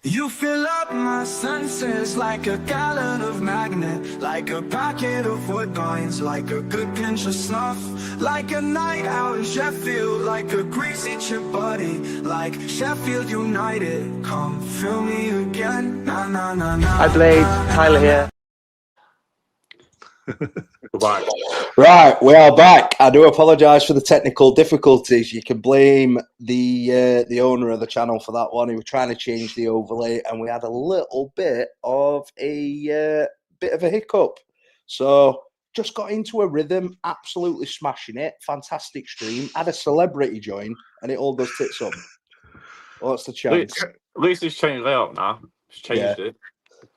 You fill up my senses like a gallon of magnet, like a packet of woodbines, like a good pinch of snuff, like a night out in Sheffield, like a greasy chip buddy, like Sheffield United. Come fill me again, na na na na. Hi Blade, Tyler here. Right. Right, we are back. I do apologise for the technical difficulties. You can blame the owner of the channel for that one. He was trying to change the overlay, and we had a little bit of a hiccup. So just got into a rhythm, absolutely smashing it. Fantastic stream. Had a celebrity join, and it all goes tits up. What's the chance? At least it's changed layout now. It's changed it.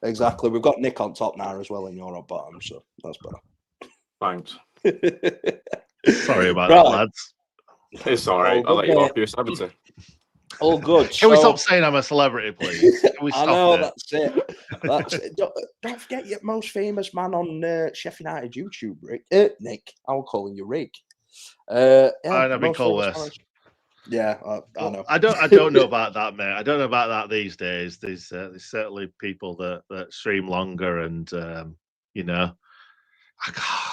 Exactly. We've got Nick on top now as well, and you're on bottom, so that's better. Thanks. Sorry about that, lads. It's all right. I'll let you off. You're a celebrity. All good. Can we stop saying I'm a celebrity, please? Can we I stop know, it? that's it. That's it. Don't forget your most famous man on Sheffield United YouTube, Rick. Nick. I'm calling you Rick. I've been called worse. Yeah, I know. I don't know about that, mate. I don't know about that these days. There's certainly people that stream longer, and I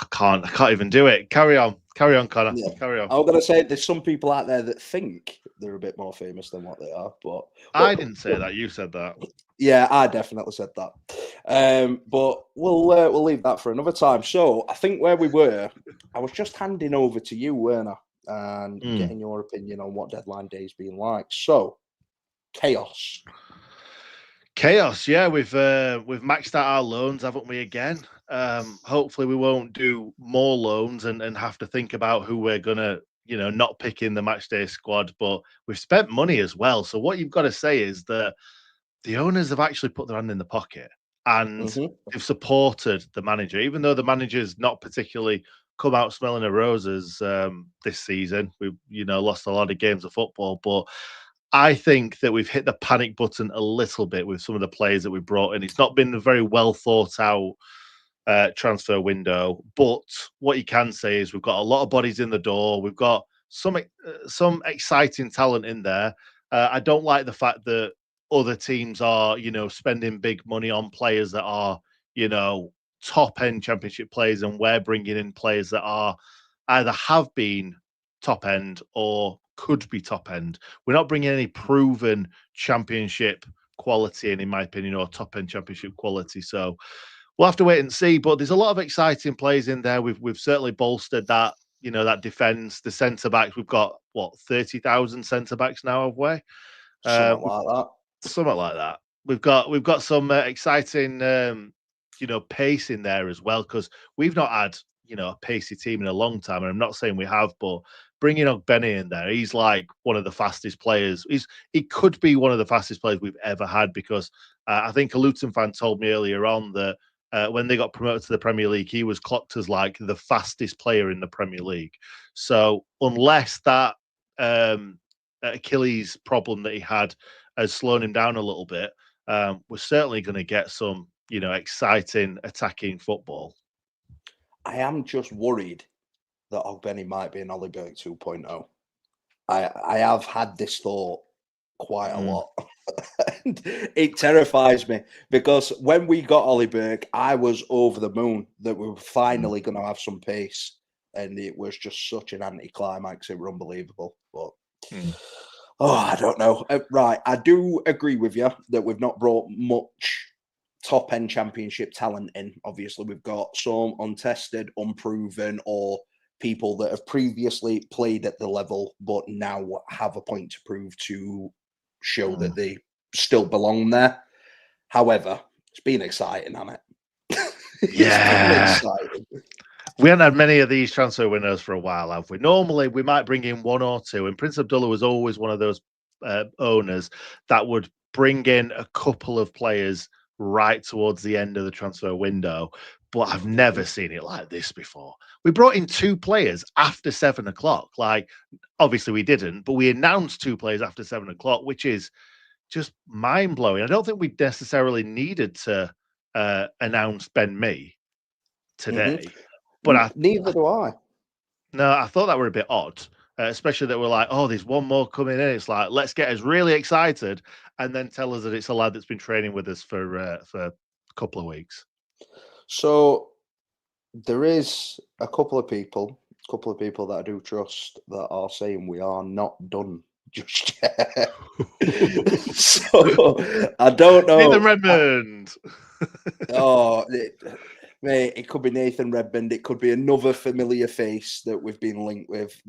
can't even do it. Carry on, Connor. Yeah. Carry on. I was gonna say there's some people out there that think they're a bit more famous than what they are, but I didn't say that. You said that. Yeah, I definitely said that. But we'll leave that for another time. So I think where we were, I was just handing over to you, Werner, and getting your opinion on what deadline day's been like. So chaos. Yeah, we've maxed out our loans, haven't we? Again, hopefully we won't do more loans and have to think about who we're gonna, not pick in the match day squad. But we've spent money as well. So what you've got to say is that the owners have actually put their hand in the pocket and they've supported the manager, even though the manager's not particularly come out smelling of roses this season. We've lost a lot of games of football, but I think that we've hit the panic button a little bit with some of the players that we brought in. It's not been a very well thought out transfer window, but what you can say is we've got a lot of bodies in the door. We've got some exciting talent in there. I don't like the fact that other teams are, spending big money on players that are, top end championship players, and we're bringing in players that are either have been top end or could be top end. We're not bringing any proven championship quality in my opinion, or top end championship quality. So we'll have to wait and see. But there's a lot of exciting players in there. We've certainly bolstered that, that defense, the centre backs. We've got 30,000 centre backs now, have we? Something like that. Something like that. We've got some exciting, pace in there as well, because we've not had, a pacey team in a long time. And I'm not saying we have, but bringing Ogbene in there, he's like one of the fastest players. He could be one of the fastest players we've ever had, because I think a Luton fan told me earlier on that when they got promoted to the Premier League, he was clocked as like the fastest player in the Premier League. So unless that Achilles problem that he had has slowed him down a little bit, we're certainly going to get some, exciting attacking football. I am just worried that Ogbene might be an Olieberg 2.0. I have had this thought quite a lot. And it terrifies me, because when we got Olieberg, I was over the moon that we were finally going to have some pace, and it was just such an anticlimax. It was unbelievable. But I don't know. Right, I do agree with you that we've not brought much top-end championship talent in. Obviously, we've got some untested, unproven, or people that have previously played at the level but now have a point to prove to show that they still belong there. However, it's been exciting, hasn't it? Yeah. We haven't had many of these transfer windows for a while, have we? Normally, we might bring in one or two, and Prince Abdullah was always one of those owners that would bring in a couple of players right towards the end of the transfer window. But I've never seen it like this before. We brought in 2 players after 7 o'clock. Like, obviously we didn't, but we announced 2 players after 7 o'clock, which is just mind-blowing. I don't think we necessarily needed to announce Ben Mee today. But neither do I. No, I thought that were a bit odd. especially that we're like, oh, there's one more coming in. It's like, let's get us really excited and then tell us that it's a lad that's been training with us for a couple of weeks. So there is a couple of people that I do trust that are saying we are not done just yet. So I don't know. Nathan Redmond. Mate, it could be Nathan Redmond. It could be another familiar face that we've been linked with.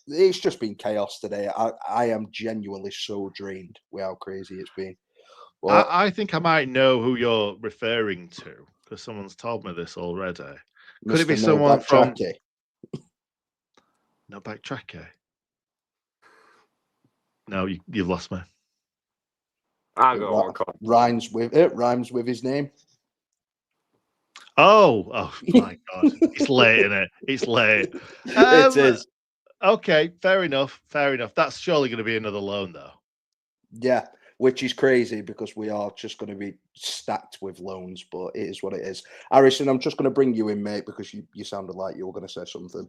It's just been chaos today. I am genuinely so drained with how crazy it's been. Well, I think I might know who you're referring to because someone's told me this already. Could it be someone from No Backtracker? No, you've lost me. I got one. Rhymes with his name. Oh my God. It's late, isn't it? It's late. It is. Okay, fair enough. That's surely going to be another loan, though. Yeah, which is crazy because we are just going to be stacked with loans, but it is what it is. Harrison, I'm just going to bring you in, mate, because you sounded like you were going to say something.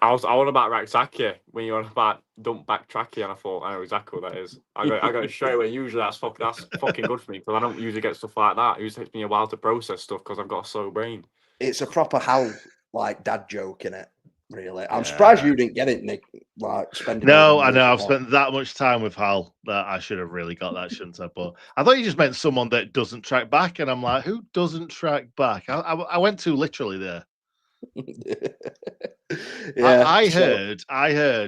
I was about Raxaki when you were about dump Backtracky, and I thought I know exactly what that is. I got it straight away. Usually that's fucking good for me because I don't usually get stuff like that. It usually takes me a while to process stuff because I've got a slow brain. It's a proper Hal like dad joke in it. Really, I'm surprised you didn't get it, Nick. Like spending. No, I know. I've spent that much time with Hal that I should have really got that, shouldn't I? But I thought you just meant someone that doesn't track back, and I'm like, who doesn't track back? I went too literally there. Yeah, I heard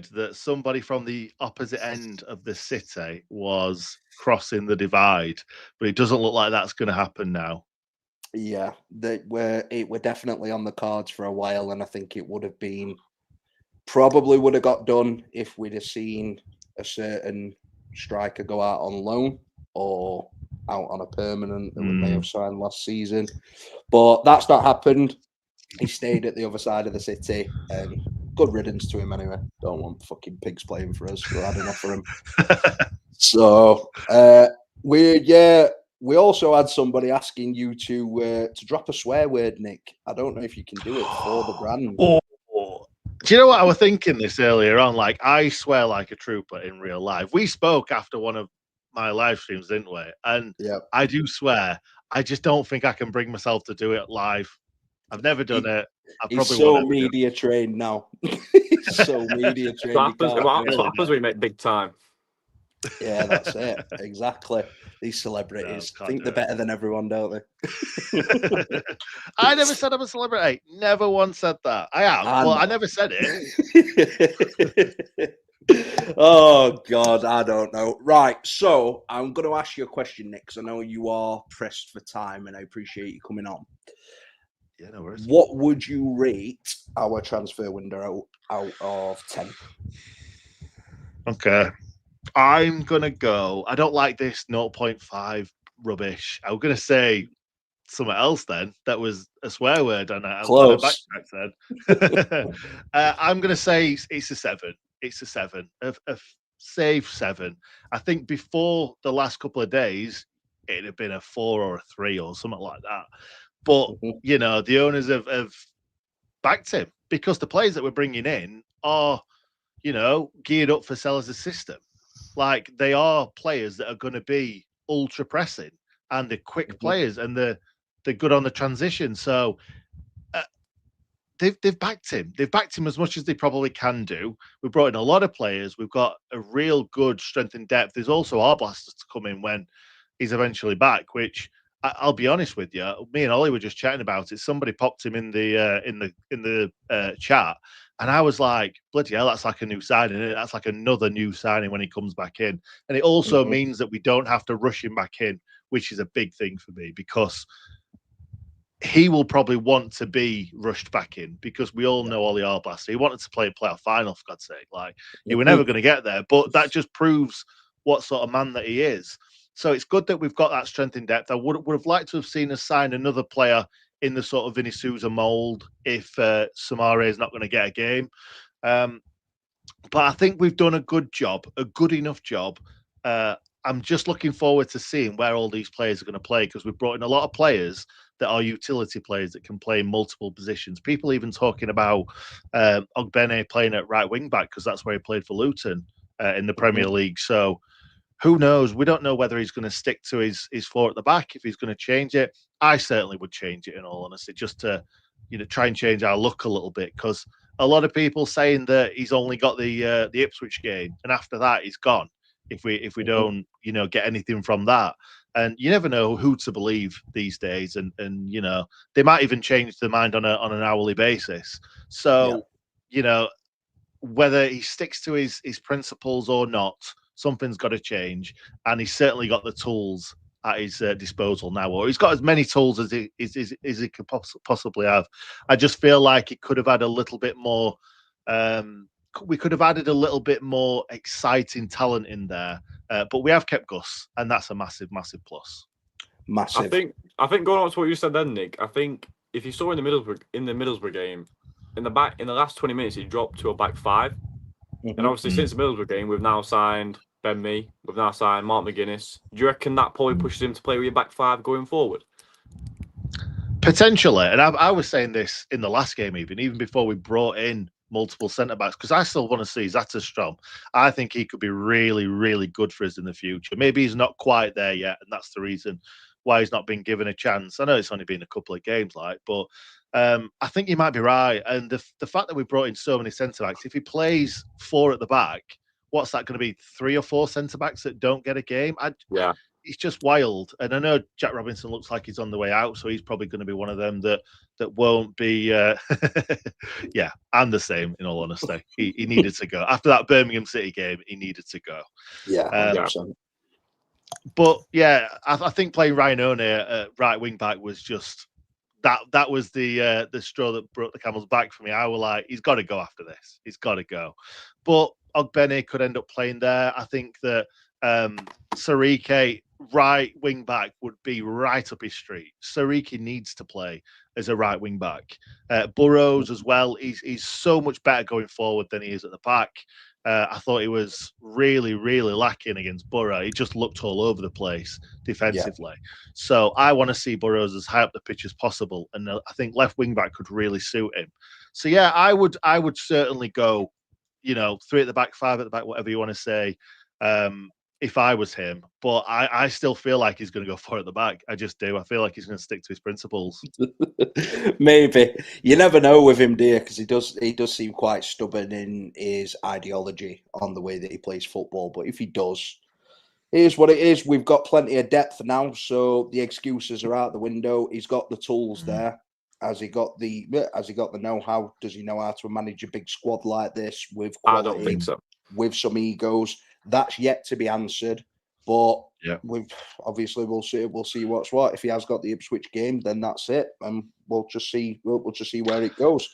that somebody from the opposite end of the city was crossing the divide, but it doesn't look like that's going to happen now. Yeah, we're definitely on the cards for a while, and I think it would have got done if we'd have seen a certain striker go out on loan or out on a permanent that we may have signed last season. But that's not happened. He stayed at the other side of the city, and good riddance to him anyway. Don't want fucking pigs playing for us. We're had enough for him. So we also had somebody asking you to drop a swear word, Nick. I don't know if you can do it for the brand. Do you know what I was thinking this earlier on? Like, I swear like a trooper in real life. We spoke after one of my live streams, didn't we? And I do swear. I just don't think I can bring myself to do it live. I've never done it. He's so media trained now. He's so media trained. What happens when we make big time? Yeah, that's it. Exactly. These celebrities think they're better than everyone, don't they? I never said I'm a celebrity. Never once said that. I am. I never said it. Oh, God, I don't know. Right, so I'm going to ask you a question, Nick, because I know you are pressed for time, and I appreciate you coming on. Yeah, no worries. What would you rate our transfer window out of 10? Okay. I'm going to go. I don't like this 0.5 rubbish. I'm going to say something else then. That was a swear word. And I'm going to backtrack then. I'm going to say it's a 7. It's a 7. A safe 7. I think before the last couple of days, it'd have been a 4 or a 3 or something like that. But, you know, the owners have backed him because the players that we're bringing in are, you know, geared up for Sellers' system. Like, they are players that are going to be ultra pressing and they're quick players and they're good on the transition. So they've backed him. They've backed him as much as they probably can do. We've brought in a lot of players. We've got a real good strength and depth. There's also our blasters to come in when he's eventually back, which I'll be honest with you. Me and Ollie were just chatting about it. Somebody popped him in the chat, and I was like, "Bloody hell, that's like a new signing. Isn't it? That's like another new signing when he comes back in." And it also means that we don't have to rush him back in, which is a big thing for me because he will probably want to be rushed back in because we all know Ollie Arblaster. He wanted to play a playoff final, for God's sake. Like, you were never going to get there, but that just proves what sort of man that he is. So it's good that we've got that strength in depth. I would have liked to have seen us sign another player in the sort of Vinny Souza mould if Samare is not going to get a game. But I think we've done a good job, a good enough job. I'm just looking forward to seeing where all these players are going to play because we've brought in a lot of players that are utility players that can play in multiple positions. People even talking about Ogbene playing at right wing back because that's where he played for Luton in the Premier League. So who knows? We don't know whether he's going to stick to his four at the back, if he's going to change it. I certainly would change it, in all honesty, just to try and change our look a little bit, because a lot of people saying that he's only got the Ipswich game and after that he's gone. If we don't get anything from that, and you never know who to believe these days, and they might even change their mind on an hourly basis. So whether he sticks to his principles or not, something's got to change, and he's certainly got the tools at his disposal now, or he's got as many tools as he could possibly have. I just feel like it could have had a little bit more. We could have added a little bit more exciting talent in there, but we have kept Gus, and that's a massive, massive plus. Massive. I think going on to what you said then, Nick. I think if you saw in the Middlesbrough game, in the last 20 minutes, he dropped to a back five, and obviously since the Middlesbrough game, we've now signed Ben Mee, we've now signed Mark McGuinness. Do you reckon that probably pushes him to play with your back five going forward? Potentially, and I was saying this in the last game, even before we brought in multiple centre backs, because I still want to see Zatterstrom. I think he could be really, really good for us in the future. Maybe he's not quite there yet, and that's the reason why he's not been given a chance. I know it's only been a couple of games, but I think you might be right. And the fact that we brought in so many centre backs, if he plays four at the back, what's that going to be? 3 or 4 centre backs that don't get a game? Yeah. It's just wild. And I know Jack Robinson looks like he's on the way out, so he's probably going to be one of them that won't be. Yeah, I'm the same, in all honesty. He needed to go. After that Birmingham City game, he needed to go. Yeah, but yeah, I think playing Ryan O'Neill at right wing back was just that was the straw that broke the camel's back for me. I was like, he's got to go after this. He's got to go. But Ogbene could end up playing there. I think that Sarike, right wing back, would be right up his street. Sarike needs to play as a right wing back. Burrows as well. He's so much better going forward than he is at the back. I thought he was really, really lacking against Borough. He just looked all over the place defensively. Yeah. So I want to see Burrows as high up the pitch as possible, and I think left wing back could really suit him. So yeah, I would certainly go, 3 at the back, 5 at the back, whatever you want to say, if I was him. But I still feel like he's going to go 4 at the back. I just do. I feel like he's going to stick to his principles. Maybe. You never know with him, dear, because he does seem quite stubborn in his ideology on the way that he plays football. But if he does, here's what it is. We've got plenty of depth now, so the excuses are out the window. He's got the tools there. Has he got the know-how? Does he know how to manage a big squad like this with quality, I don't think so. With some egos? That's yet to be answered. But yeah, we'll see what's what. If he has got the Ipswich game, then that's it, and we'll just see where it goes.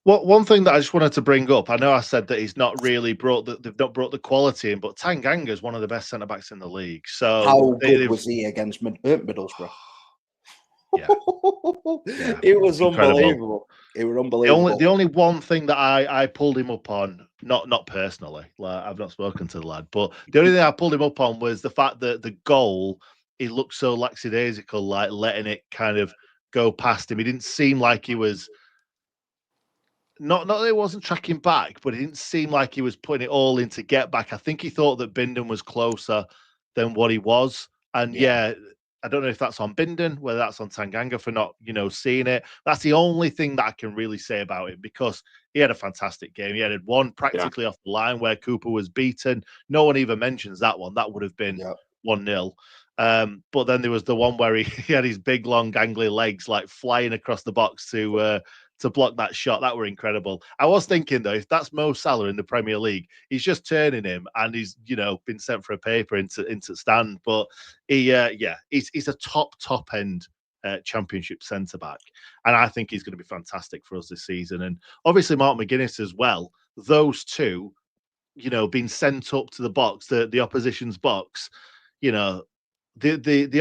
Well, one thing that I just wanted to bring up, I know I said that he's not really they've not brought the quality in, but Tanganga is one of the best centre backs in the league. So how good was he against Middlesbrough? Yeah. It was unbelievable. It was unbelievable. The only one thing that I pulled him up on, not personally, like I've not spoken to the lad, but the only thing I pulled him up on was the fact that the goal, he looked so lackadaisical, like letting it kind of go past him. He didn't seem like he was not that he wasn't tracking back, but it didn't seem like he was putting it all in to get back. I think he thought that Bindon was closer than what he was, and yeah I don't know if that's on Bindon, whether that's on Tanganga for not, seeing it. That's the only thing that I can really say about it, because he had a fantastic game. He had one practically off the line where Cooper was beaten. No one even mentions that one. That would have been 1-0. But then there was the one where he had his big, long, gangly legs like flying across the box to block that shot. That were incredible. I was thinking, though, if that's Mo Salah in the Premier League, he's just turning him and he's, been sent for a paper into stand. But he's a top end Championship centre-back. And I think he's going to be fantastic for us this season. And obviously Mark McGuinness as well. Those two, being sent up to the box, the opposition's box, the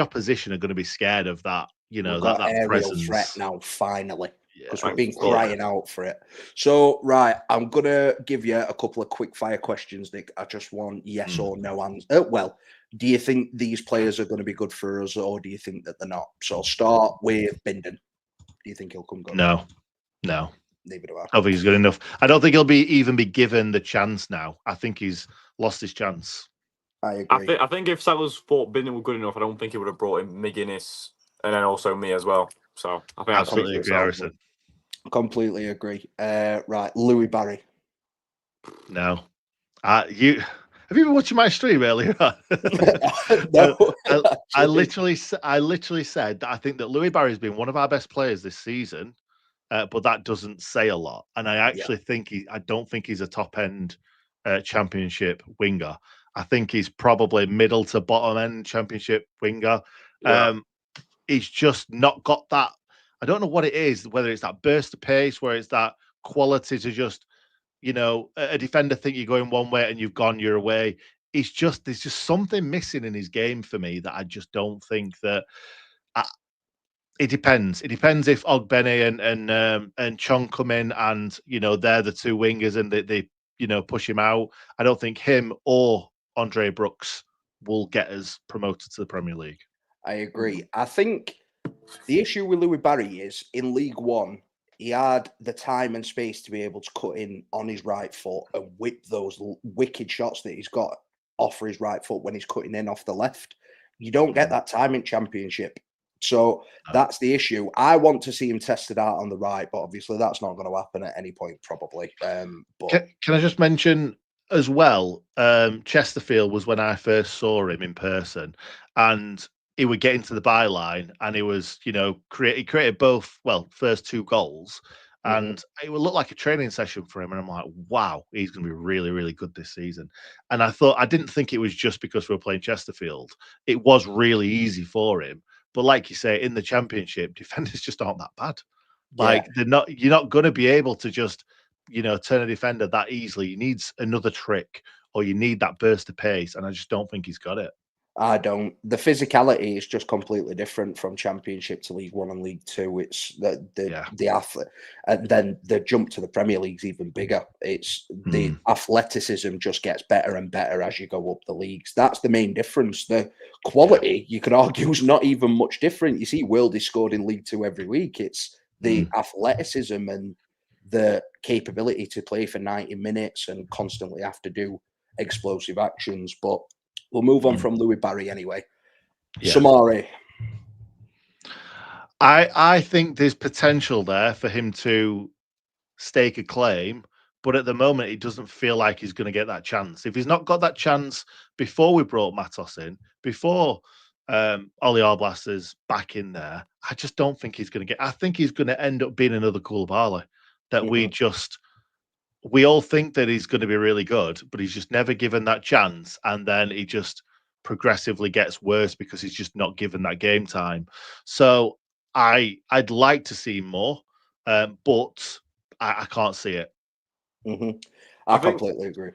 opposition are going to be scared of that, that aerial presence. Threat now, finally. Because we've been crying out for it. So, right, I'm going to give you a couple of quick fire questions, Nick. I just want yes or no answer. Do you think these players are going to be good for us, or do you think that they're not? So I'll start with Bindon. Do you think he'll come good? No. Neither do I. I don't think he's good enough. I don't think he'll even be given the chance now. I think he's lost his chance. I agree. I think if Sellers thought Bindon were good enough, I don't think he would have brought in McGuinness and then also me as well. So I think Absolutely agree, Harrison. Completely agree. Right, Louis Barry. No. Have you been watching my stream earlier on? No, I literally said that I think that Louis Barry has been one of our best players this season, but that doesn't say a lot. And I actually think I don't think he's a top end championship winger. I think he's probably middle to bottom end championship winger. Yeah. He's just not got that. I don't know what it is, whether it's that burst of pace, where it's that quality to just, a defender think you're going one way and you're away. There's just something missing in his game for me that I just don't think that. It depends. It depends if Ogbene and Chong come in and they're the two wingers and they push him out. I don't think him or Andre Brooks will get us promoted to the Premier League. I agree. I think the issue with Louis Barry is in League One, he had the time and space to be able to cut in on his right foot and whip those wicked shots that he's got off his right foot when he's cutting in off the left. You don't get that time in Championship. So that's the issue. I want to see him tested out on the right, but obviously that's not going to happen at any point, probably. But can I just mention as well, Chesterfield was when I first saw him in person, and he would get into the byline, and he was, he created both, first two goals, and it would look like a training session for him. And I'm like, wow, he's going to be really, really good this season. And I didn't think it was just because we were playing Chesterfield. It was really easy for him. But like you say, in the Championship, defenders just aren't that bad. Like you're not going to be able to just, turn a defender that easily. You need another trick, or you need that burst of pace. And I just don't think he's got it. I don't. The physicality is just completely different from Championship to League One and League Two. It's the athlete, and then the jump to the Premier League's even bigger. It's the athleticism just gets better and better as you go up the leagues. That's the main difference. The quality, you could argue, is not even much different. You see, World is scored in League Two every week. It's the athleticism and the capability to play for 90 minutes and constantly have to do explosive actions, but. We'll move on from Louis Barry anyway. Yeah. Samari. I think there's potential there for him to stake a claim, but at the moment, it doesn't feel like he's going to get that chance. If he's not got that chance before we brought Matos in, before Ollie Arblaster's back in there, I just don't think he's going to get. I think he's going to end up being another Koulibaly that we all think that he's going to be really good, but he's just never given that chance. And then he just progressively gets worse because he's just not given that game time. So I'd like to see more, but I can't see it. I completely agree.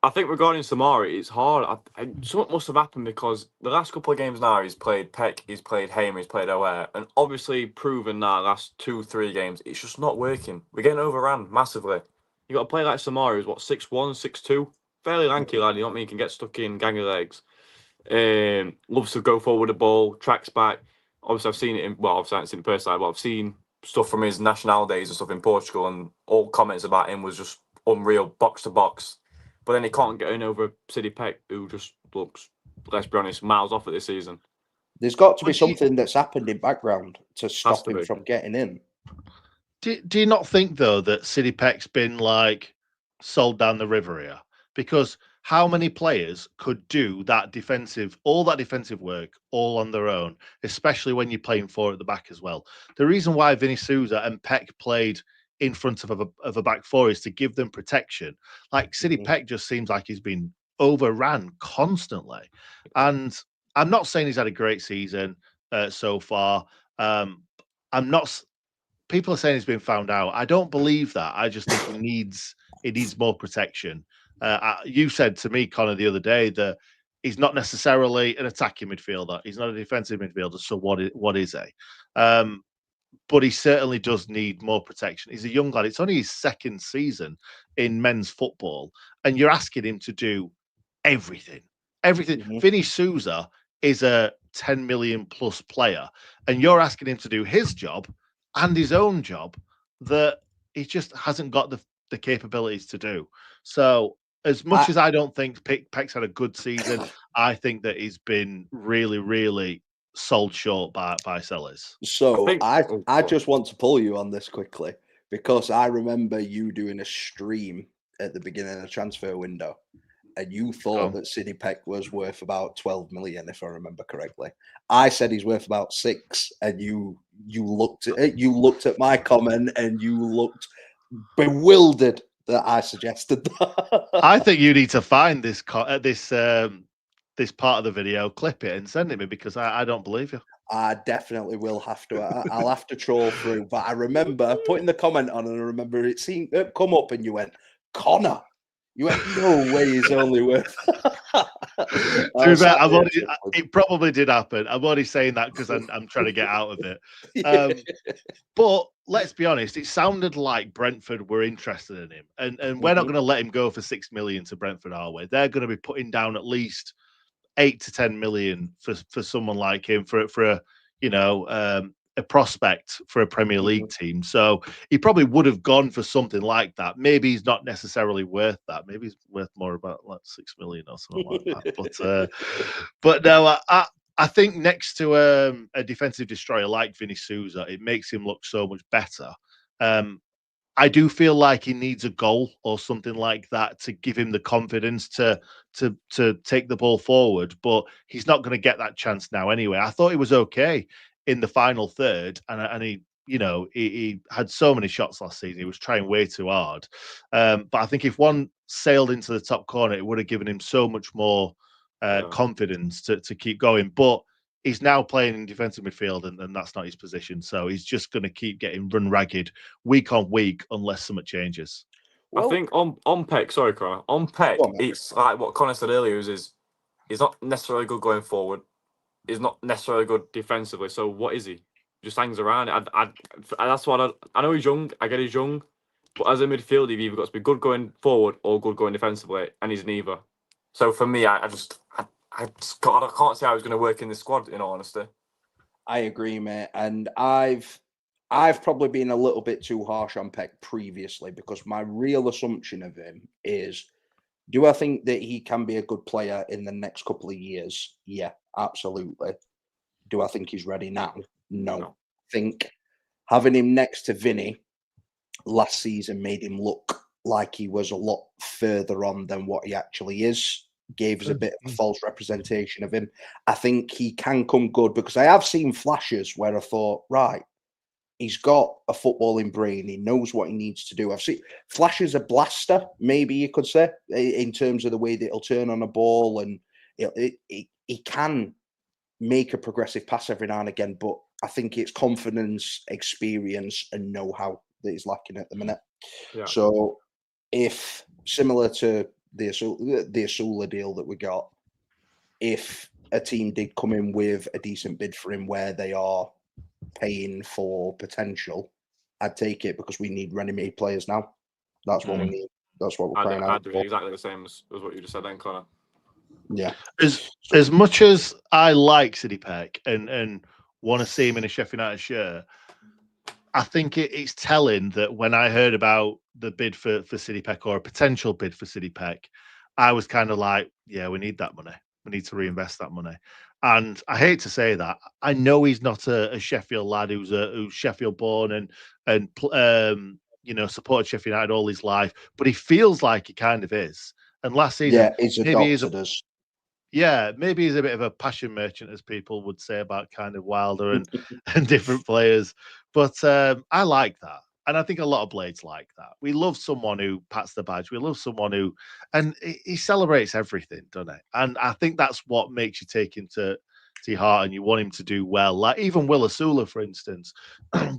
I think regarding Samari, it's hard. Something must have happened because the last couple of games now, he's played Peck, he's played Hamer, he's played O'Hare, and obviously proven now last 2-3 games, it's just not working. We're getting overrun massively. You got a player like Samari, who's 6'1", 6'2", fairly lanky lad. You know what I mean? He can get stuck in gang of legs. Loves to go forward the ball, tracks back. Obviously, I've seen it obviously I haven't seen it personally, but I've seen stuff from his national days and stuff in Portugal, and all comments about him was just unreal, box to box. But then he can't get in over City Peck, who just looks, let's be honest, miles off at this season. There's got to be something that's happened in background to stop him from getting in. Do you not think, though, that City Peck's been sold down the river here? Because how many players could do all that defensive work all on their own, especially when you're playing four at the back as well? The reason why Vinny Souza and Peck played in front of a back four is to give them protection. City Peck just seems like he's been overran constantly. And I'm not saying he's had a great season so far. People are saying he's been found out. I don't believe that. I just think he needs more protection. You said to me, Connor, the other day that he's not necessarily an attacking midfielder. He's not a defensive midfielder. So what is he? But he certainly does need more protection. He's a young lad. It's only his second season in men's football, and you're asking him to do everything. Everything. Mhm. Vinny Souza is a 10 million plus player, and you're asking him to do his job and his own job that he just hasn't got the capabilities to do. So, as much I- as I don't think Peck's had a good season, I think that he's been really, really sold short by sellers. So think. I Oh, I go on. just want to pull you on this quickly because I remember you doing a stream at the beginning of the transfer window, and you thought on. that Sidney Peck was worth about 12 million, if I remember correctly. I said he's worth about 6, and you looked at it, you looked at my comment, and you looked bewildered that I suggested that. I think you need to find this part of the video, clip it, and send it me because I don't believe you. I definitely will have to. I'll have to troll through. But I remember putting the comment on, and I remember it seemed come up, and you went, "Connor." You went, "No way, he's only worth." To be fair, it probably did happen. I'm only saying that because I'm trying to get out of it. But let's be honest, it sounded like Brentford were interested in him, and we're not going to let him go for 6 million to Brentford, are we? They're going to be putting down at least 8 to 10 million for someone like him for a a prospect for a Premier League team. So he probably would have gone for something like that. Maybe he's not necessarily worth that. Maybe he's worth more about like 6 million or something like that. But no, I think next to a defensive destroyer like Vinny Souza, it makes him look so much better. I do feel like he needs a goal or something like that to give him the confidence to take the ball forward. But he's not going to get that chance now anyway. I thought he was okay in the final third, and he he had so many shots last season. He was trying way too hard. But I think if one sailed into the top corner, it would have given him so much more confidence to keep going. But he's now playing in defensive midfield, and that's not his position. So he's just going to keep getting run ragged week on week unless something changes. I think on Peck, sorry, Connor. On Peck, it's like what Connor said earlier is he's not necessarily good going forward. He's not necessarily good defensively. So what is he? Just hangs around. That's what I know he's young. I get he's young, but as a midfielder, you've either got to be good going forward or good going defensively, and he's neither. So for me, I can't see how he's going to work in this squad. In all honesty, I agree, mate. And I've probably been a little bit too harsh on Peck previously because my real assumption of him is, do I think that he can be a good player in the next couple of years? Yeah, absolutely. Do I think he's ready now? No. No. I think having him next to Vinny last season made him look like he was a lot further on than what he actually is. Gave us a bit of a false representation of him. I think he can come good because I have seen flashes where I thought, right, he's got a footballing brain. He knows what he needs to do. I've seen flashes a blaster, maybe you could say, in terms of the way that he'll turn on a ball, and he can make a progressive pass every now and again. But I think it's confidence, experience, and know-how that he's lacking at the minute. Yeah. So if similar to the Asula deal that we got, if a team did come in with a decent bid for him where they are paying for potential, I'd take it because we need ready-made players now. That's what we need. That's what we're crying out I'd do for. exactly the same as what you just said then, Connor. Yeah. As much as I like Sidney Peck and want to see him in a Sheffield United shirt, I think it's telling that when I heard about the bid for Sidney Peck or a potential bid for Sidney Peck, I was kind of like, yeah, we need that money. We need to reinvest that money. And I hate to say that. I know he's not a Sheffield lad who's Sheffield born and supported Sheffield United all his life, but he feels like he kind of is. And last season, he's maybe adopted us. yeah, maybe he's a bit of a passion merchant, as people would say about kind of Wilder and different players. But I like that. And I think a lot of Blades like that. We love someone who pats the badge. We love someone and he celebrates everything, doesn't he? And I think that's what makes you take him to your heart and you want him to do well. Like even Will Asula, for instance.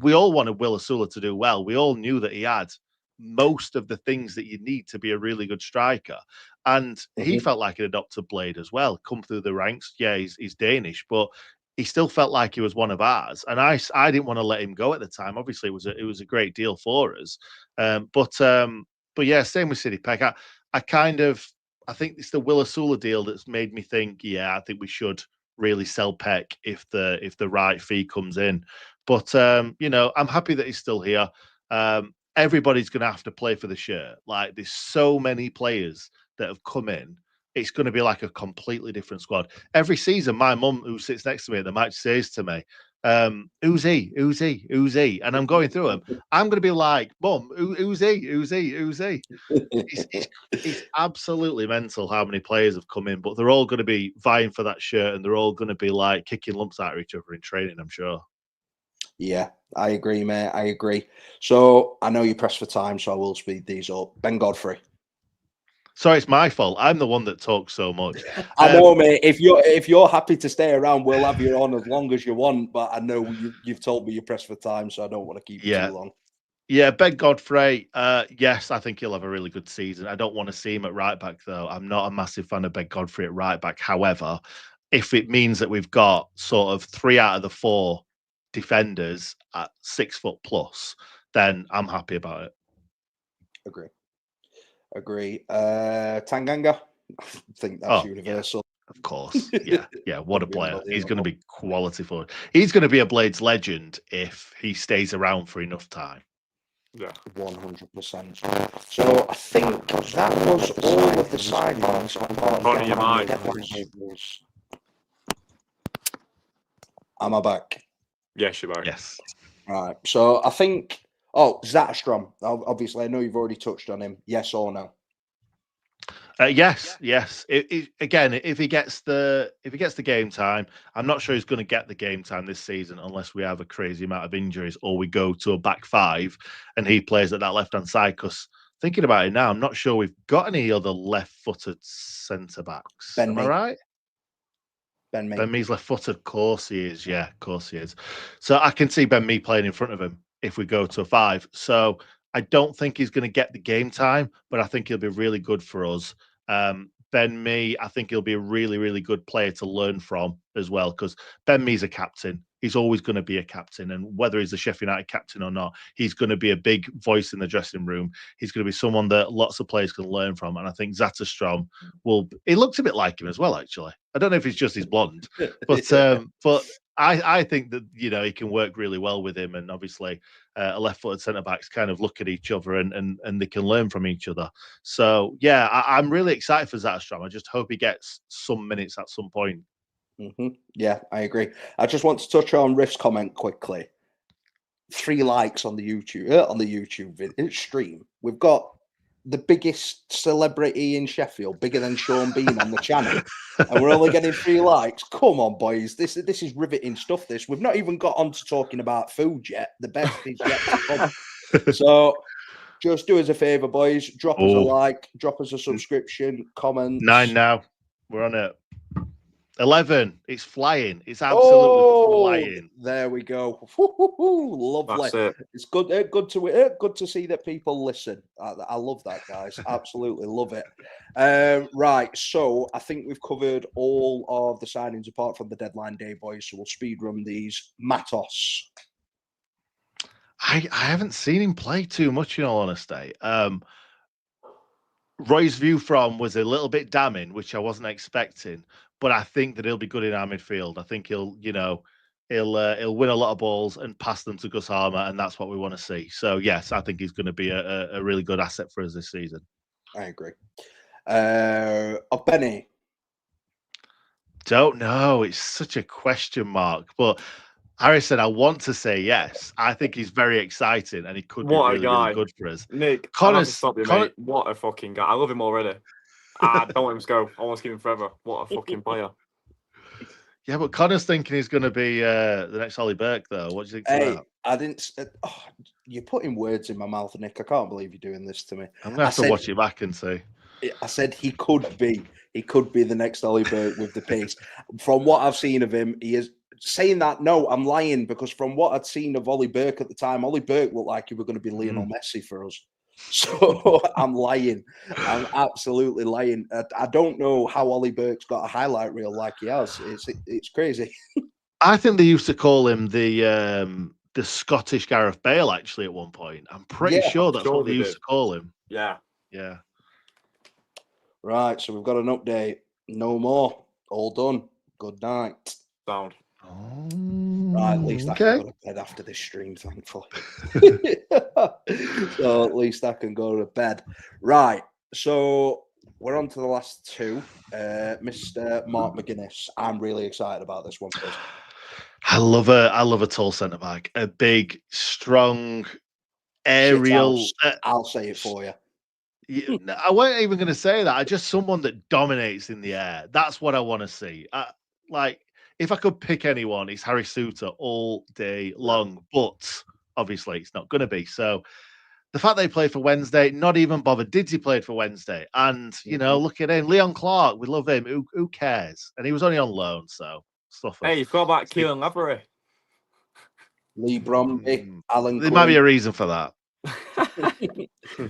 We all wanted Will Asula to do well. We all knew that he had most of the things that you need to be a really good striker. And he felt like an adopted Blade as well, come through the ranks. Yeah, he's Danish, but he still felt like he was one of ours. And I didn't want to let him go at the time. Obviously, it was a great deal for us. But yeah, same with Sidney Peck. I kind of I think it's the Will Asula deal that's made me think, yeah, I think we should really sell Peck if the right fee comes in. But you know, I'm happy that he's still here. Everybody's going to have to play for the shirt. Like, there's so many players that have come in. It's going to be like a completely different squad. Every season, my mum, who sits next to me at the match, says to me, who's he? Who's he? Who's he? And I'm going through them. I'm going to be like, Mum, who's he? Who's he? Who's he? It's absolutely mental how many players have come in, but they're all going to be vying for that shirt, and they're all going to be like kicking lumps out of each other in training, I'm sure. Yeah, I agree, mate. I agree. So I know you pressed for time, so I will speed these up. Ben Godfrey. Sorry, it's my fault. I'm the one that talks so much. I know, mate. If you're happy to stay around, we'll have you on as long as you want. But I know you've told me you pressed for time, so I don't want to keep you too long. Yeah, Ben Godfrey. Yes, I think he'll have a really good season. I don't want to see him at right back, though. I'm not a massive fan of Ben Godfrey at right back. However, if it means that we've got sort of 3 out of the 4 defenders at 6 foot plus, then I'm happy about it. Agree. Tanganga. I think that's universal. Yeah, of course. Yeah. What a player. He's going to be quality for it. He's going to be a Blades legend if he stays around for enough time. Yeah, 100%. So I think that was all of the sidelines. Am I back? Yes, you're back. Yes. Right. So I think. Oh, Zatstrom. Obviously, I know you've already touched on him. Yes or no? Yes. Again, if he gets the game time, I'm not sure he's going to get the game time this season unless we have a crazy amount of injuries or we go to a back 5 and he plays at that left-hand side. Because thinking about it now, I'm not sure we've got any other left-footed centre backs. Am I right? Ben Mee's left-footed. Of course he is. Yeah, of course he is. So I can see Ben Mee playing in front of him if we go to a 5. So I don't think he's going to get the game time, but I think he'll be really good for us. Ben Mee, I think he'll be a really, really good player to learn from as well, because Ben Mee's a captain. He's always going to be a captain. And whether he's a Sheffield United captain or not, he's going to be a big voice in the dressing room. He's going to be someone that lots of players can learn from. And I think Zatterstrom he looks a bit like him as well, actually. I don't know if he's just his blonde, but I think that, you know, he can work really well with him. And obviously a left-footed centre-backs kind of look at each other and they can learn from each other. So, yeah, I'm really excited for Zatterstrom. I just hope he gets some minutes at some point. Yeah, I agree. I just want to touch on Riff's comment quickly. 3 likes on the YouTube stream. We've got the biggest celebrity in Sheffield, bigger than Sean Bean on the channel, and we're only getting 3 likes. Come on, boys. This is riveting stuff. We've not even got on to talking about food yet. The best is yet to come. So just do us a favor, boys. Drop us a like, drop us a subscription, comment. 9 now. We're on it. 11. It's flying. It's absolutely flying. There we go. Lovely. It's good. Good to see that people listen. I love that, guys. Absolutely love it. Right. So I think we've covered all of the signings apart from the deadline day, boys. So we'll speed run these. Matos. I haven't seen him play too much, in all honesty. Roy's view from was a little bit damning, which I wasn't expecting. But I think that he'll be good in our midfield. I think he'll win a lot of balls and pass them to Gus Harmer, and that's what we want to see. So yes, I think he's going to be a really good asset for us this season. I agree. Benny. Don't know. It's such a question mark. But Harrison, I want to say yes. I think he's very exciting, and he could be really good for us. Nick, mate. What a fucking guy! I love him already. I don't want him to go. I want to keep him forever. What a fucking player. Yeah, but Connor's thinking he's going to be the next Ollie Burke, though. What do you think of that? I didn't. You're putting words in my mouth, Nick. I can't believe you're doing this to me. I'm going to have to watch it back and see. I said he could be the next Ollie Burke with the pace. From what I've seen of him, he is. Saying that, no, I'm lying, because from what I'd seen of Ollie Burke at the time, Ollie Burke looked like he was going to be Lionel Messi for us. So I'm lying. I'm absolutely lying. I don't know how Ollie Burke's got a highlight reel like he has. It's crazy. I think they used to call him the Scottish Gareth Bale, actually, at one point. I'm pretty sure that's what they used to call him. Yeah. Right, so we've got an update. No more. All done. Good night. Sound. Right, at least I can Okay. go to bed after this stream, thankfully. So at least I can go to bed. Right, so we're on to the last two. Mr. Mark McGuinness. I'm really excited about this one for us. I love a tall centre back, a big, strong, aerial. I'll say it for you. I wasn't even going to say that. I just someone that dominates in the air. That's what I want to see. Like, if I could pick anyone, it's Harry Suter all day long. But obviously, it's not going to be. So the fact they played for Wednesday, not even bothered. Didsy played for Wednesday, and look at him, Leon Clark. We love him. Who cares? And he was only on loan, so stuff. Hey, you forgot about Keelan Lavery. Lee Bromby, Alan. There might be a reason for that.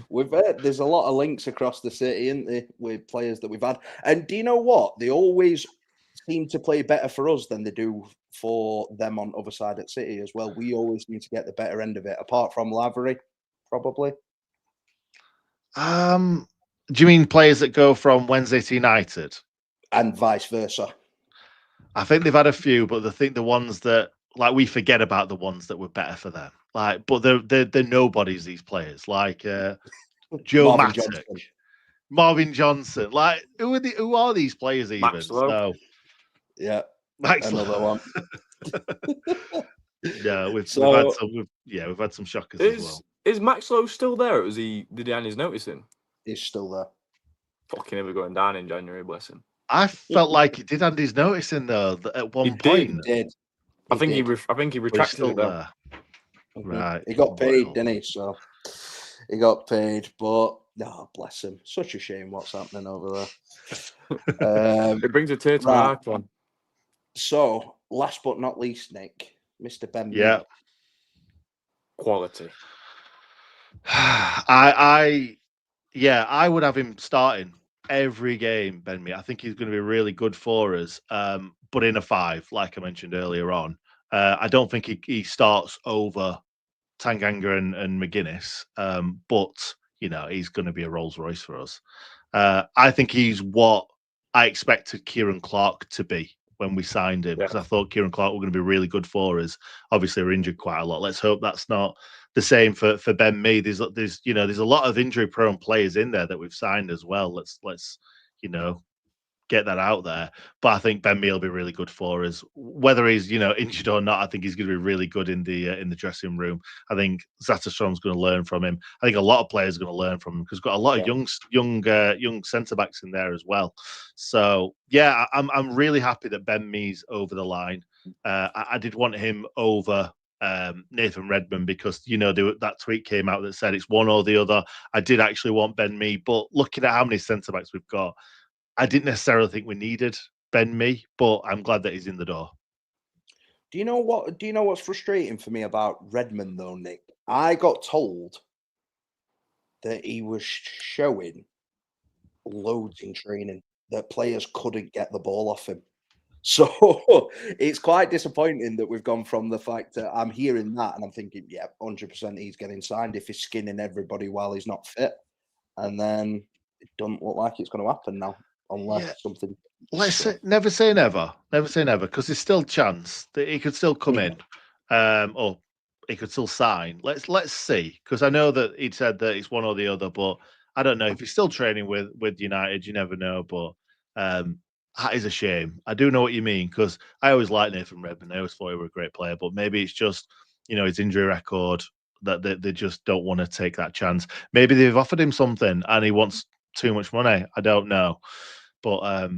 We've there's a lot of links across the city, isn't there, with players that we've had. And do you know what? They always seem to play better for us than they do for them on other side at City as well. We always seem to get the better end of it, apart from Lavery, probably. Do you mean players that go from Wednesday to United? And vice versa. I think they've had a few, but I think the ones that we forget about the ones that were better for them. But they're nobodies. These players, like Joe Matic, Marvin Johnson. Who are these players even? Maxwell. So, yeah, Maxwell. Another one. Yeah, we've had some shockers as well. Is Maxwell still there? Or did he hand his notice in? He's still there. Fucking ever going down in January, bless him. I felt like he did hand his notice in though at one point. He did. I think he retracted it though. Right. He got paid, didn't he? So he got paid, but bless him. Such a shame what's happening over there. It brings a tear to my eye, Tom. So, last but not least, Nick, Mr. Ben. Yeah. Quality. I would have him starting every game, Ben Mee. I think he's going to be really good for us, but in a 5, like I mentioned earlier on. I don't think he starts over Tanganga and McGuinness, but he's going to be a Rolls Royce for us. I think he's what I expected Kieran Clark to be when we signed him, because I thought Kieran Clark were going to be really good for us. Obviously, we're injured quite a lot. Let's hope that's not the same for Ben Mee. There's a lot of injury prone players in there that we've signed as well. Let's get that out there. But I think Ben Mee will be really good for us. Whether he's injured or not, I think he's going to be really good in the dressing room. I think Zatterstrom's going to learn from him. I think a lot of players are going to learn from him because we've got a lot of young centre backs in there as well. So I'm really happy that Ben Mee's over the line. I did want him over Nathan Redmond because that tweet came out that said it's one or the other. I did actually want Ben Mee, but looking at how many centre backs we've got, I didn't necessarily think we needed Ben Mee, but I'm glad that he's in the door. Do you know what's frustrating for me about Redmond though, Nick? I got told that he was showing loads in training that players couldn't get the ball off him. So it's quite disappointing that we've gone from the fact that I'm hearing that and I'm thinking, 100% he's getting signed if he's skinning everybody while he's not fit. And then it doesn't look like it's going to happen now. Unless something. Never say never, because there's still a chance that he could still come in, or he could still sign. Let's see, because I know that he'd said that it's one or the other, but I don't know if he's still training with United. You never know, but that is a shame. I do know what you mean because I always liked Nathan Redmond. I always thought he was a great player, but maybe it's just his injury record that they just don't want to take that chance. Maybe they've offered him something and he wants too much money. I don't know. But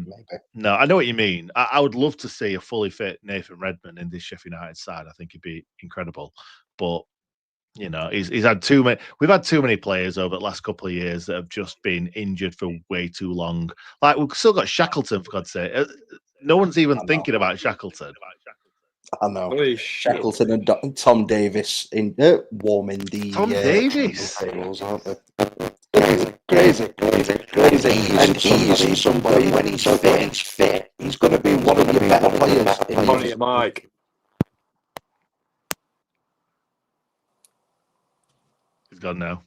no, I know what you mean. I would love to see a fully fit Nathan Redmond in this Sheffield United side. I think it'd be incredible. But he's had too many. We've had too many players over the last couple of years that have just been injured for way too long. Like we've still got Shackleton, for God's sake. No one's even thinking about Shackleton. I know. Shackleton and Tom Davis warming the Tom Davis tables, aren't they? Crazy. And he's somebody when he's fit, he's going to be one of the better players. On your mic. He's gone now.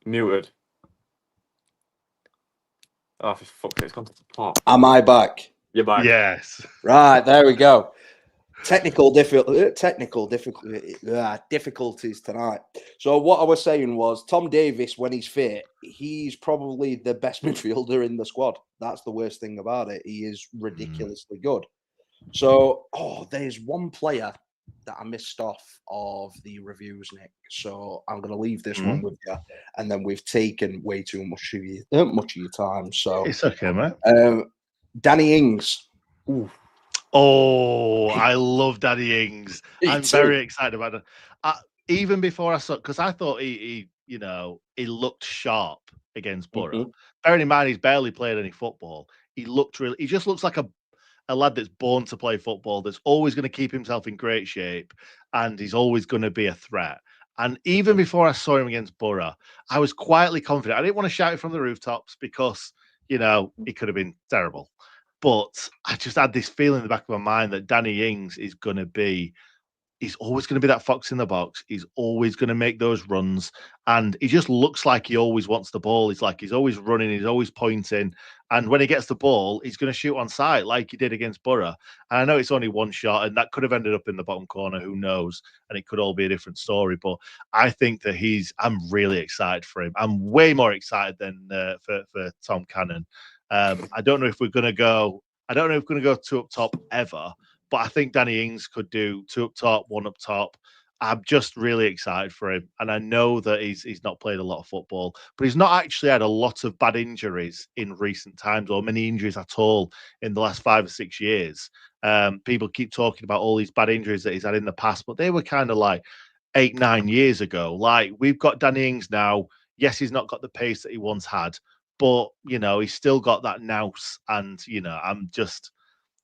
Muted. Oh, for fuck's sake, it's gone to the top. Am I back? You're back. Yes. Right, there we go. Difficulties tonight. So what I was saying was Tom Davies, when he's fit, he's probably the best midfielder in the squad. That's the worst thing about it. He is ridiculously good. So, there's one player that I missed off of the reviews, Nick. So I'm going to leave this one with you, and then we've taken way too much of your time. So It's okay, mate. Danny Ings. Ooh. Oh, I love Danny Ings. Me I'm too. very excited about it. Even before I saw, because I thought he looked sharp against Borough. Bearing in mind he's barely played any football, he just looks like a lad that's born to play football, that's always going to keep himself in great shape, and he's always going to be a threat. And even before I saw him against Borough, I was quietly confident. I didn't want to shout it from the rooftops because, he could have been terrible. But I just had this feeling in the back of my mind that Danny Ings is going to be, he's always going to be that fox in the box. He's always going to make those runs. And he just looks like he always wants the ball. He's always running. He's always pointing. And when he gets the ball, he's going to shoot on sight like he did against Borough. And I know it's only one shot, and that could have ended up in the bottom corner. Who knows? And it could all be a different story. But I think that I'm really excited for him. I'm way more excited than for Tom Cannon. I don't know if we're going to go two up top ever. But I think Danny Ings could do two up top, one up top. I'm just really excited for him. And I know that he's not played a lot of football, but he's not actually had a lot of bad injuries in recent times, or many injuries at all in the last 5 or 6 years. People keep talking about all these bad injuries that he's had in the past, but they were kind of like 8, 9 years ago. Like, we've got Danny Ings now. Yes, he's not got the pace that he once had, but, he's still got that nous. And, I'm just...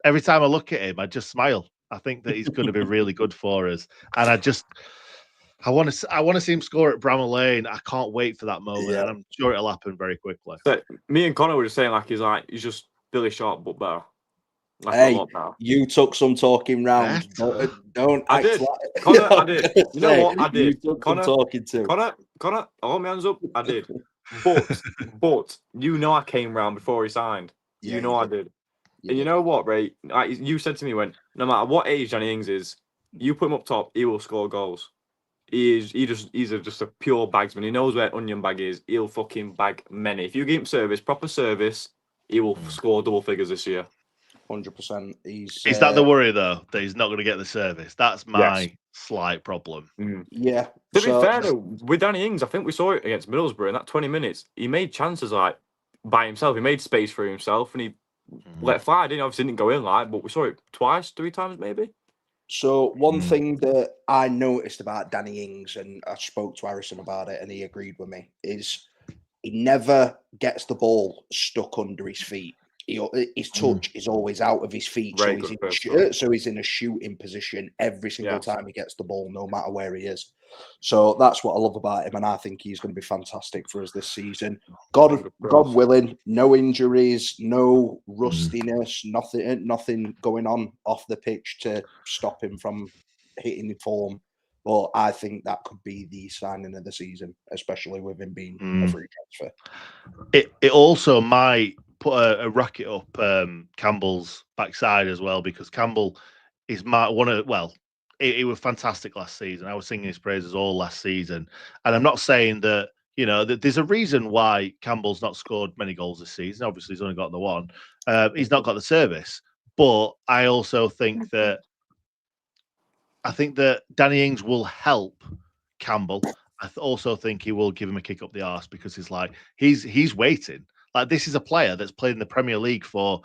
Every time I look at him, I just smile. I think that he's going to be really good for us, and I want to see him score at Bramall Lane. I can't wait for that moment, and I'm sure it'll happen very quickly. So, me and Connor were just saying he's just Billy Sharp but better. Hey, you took some talking round. Don't I act did. like... Connor, I did. You know what? I did. You took Connor, some talking too. Connor, I hold my hands up. I did. But I came round before he signed. Yeah, I did. And you know what, Ray? You said to me no matter what age Danny Ings is, you put him up top, he will score goals. He's just a pure bagsman. He knows where onion bag is. He'll fucking bag many. If you give him proper service, he will score double figures this year. 100%. Is that the worry though, that he's not going to get the service? That's my slight problem. Yeah. To be fair though, with Danny Ings, I think we saw it against Middlesbrough in that 20 minutes. He made chances by himself. He made space for himself, and he let fire. Obviously didn't go in but we saw it twice, 3 times maybe. So one thing that I noticed about Danny Ings, and I spoke to Harrison about it, and he agreed with me, is he never gets the ball stuck under his feet. His touch is always out of his feet, so he's in a shooting position every single time he gets the ball, no matter where he is. So that's what I love about him, and I think he's going to be fantastic for us this season. God willing, no injuries, no rustiness, nothing going on off the pitch to stop him from hitting form. But I think that could be the signing of the season, especially with him being a free transfer. It also might put a rocket up Campbell's backside as well, because Campbell is he was fantastic last season. I was singing his praises all last season, and I'm not saying that that there's a reason why Campbell's not scored many goals this season. Obviously, he's only got the one. He's not got the service, but I also think that Danny Ings will help Campbell. I also think he will give him a kick up the arse, because he's waiting. Like, this is a player that's played in the Premier League for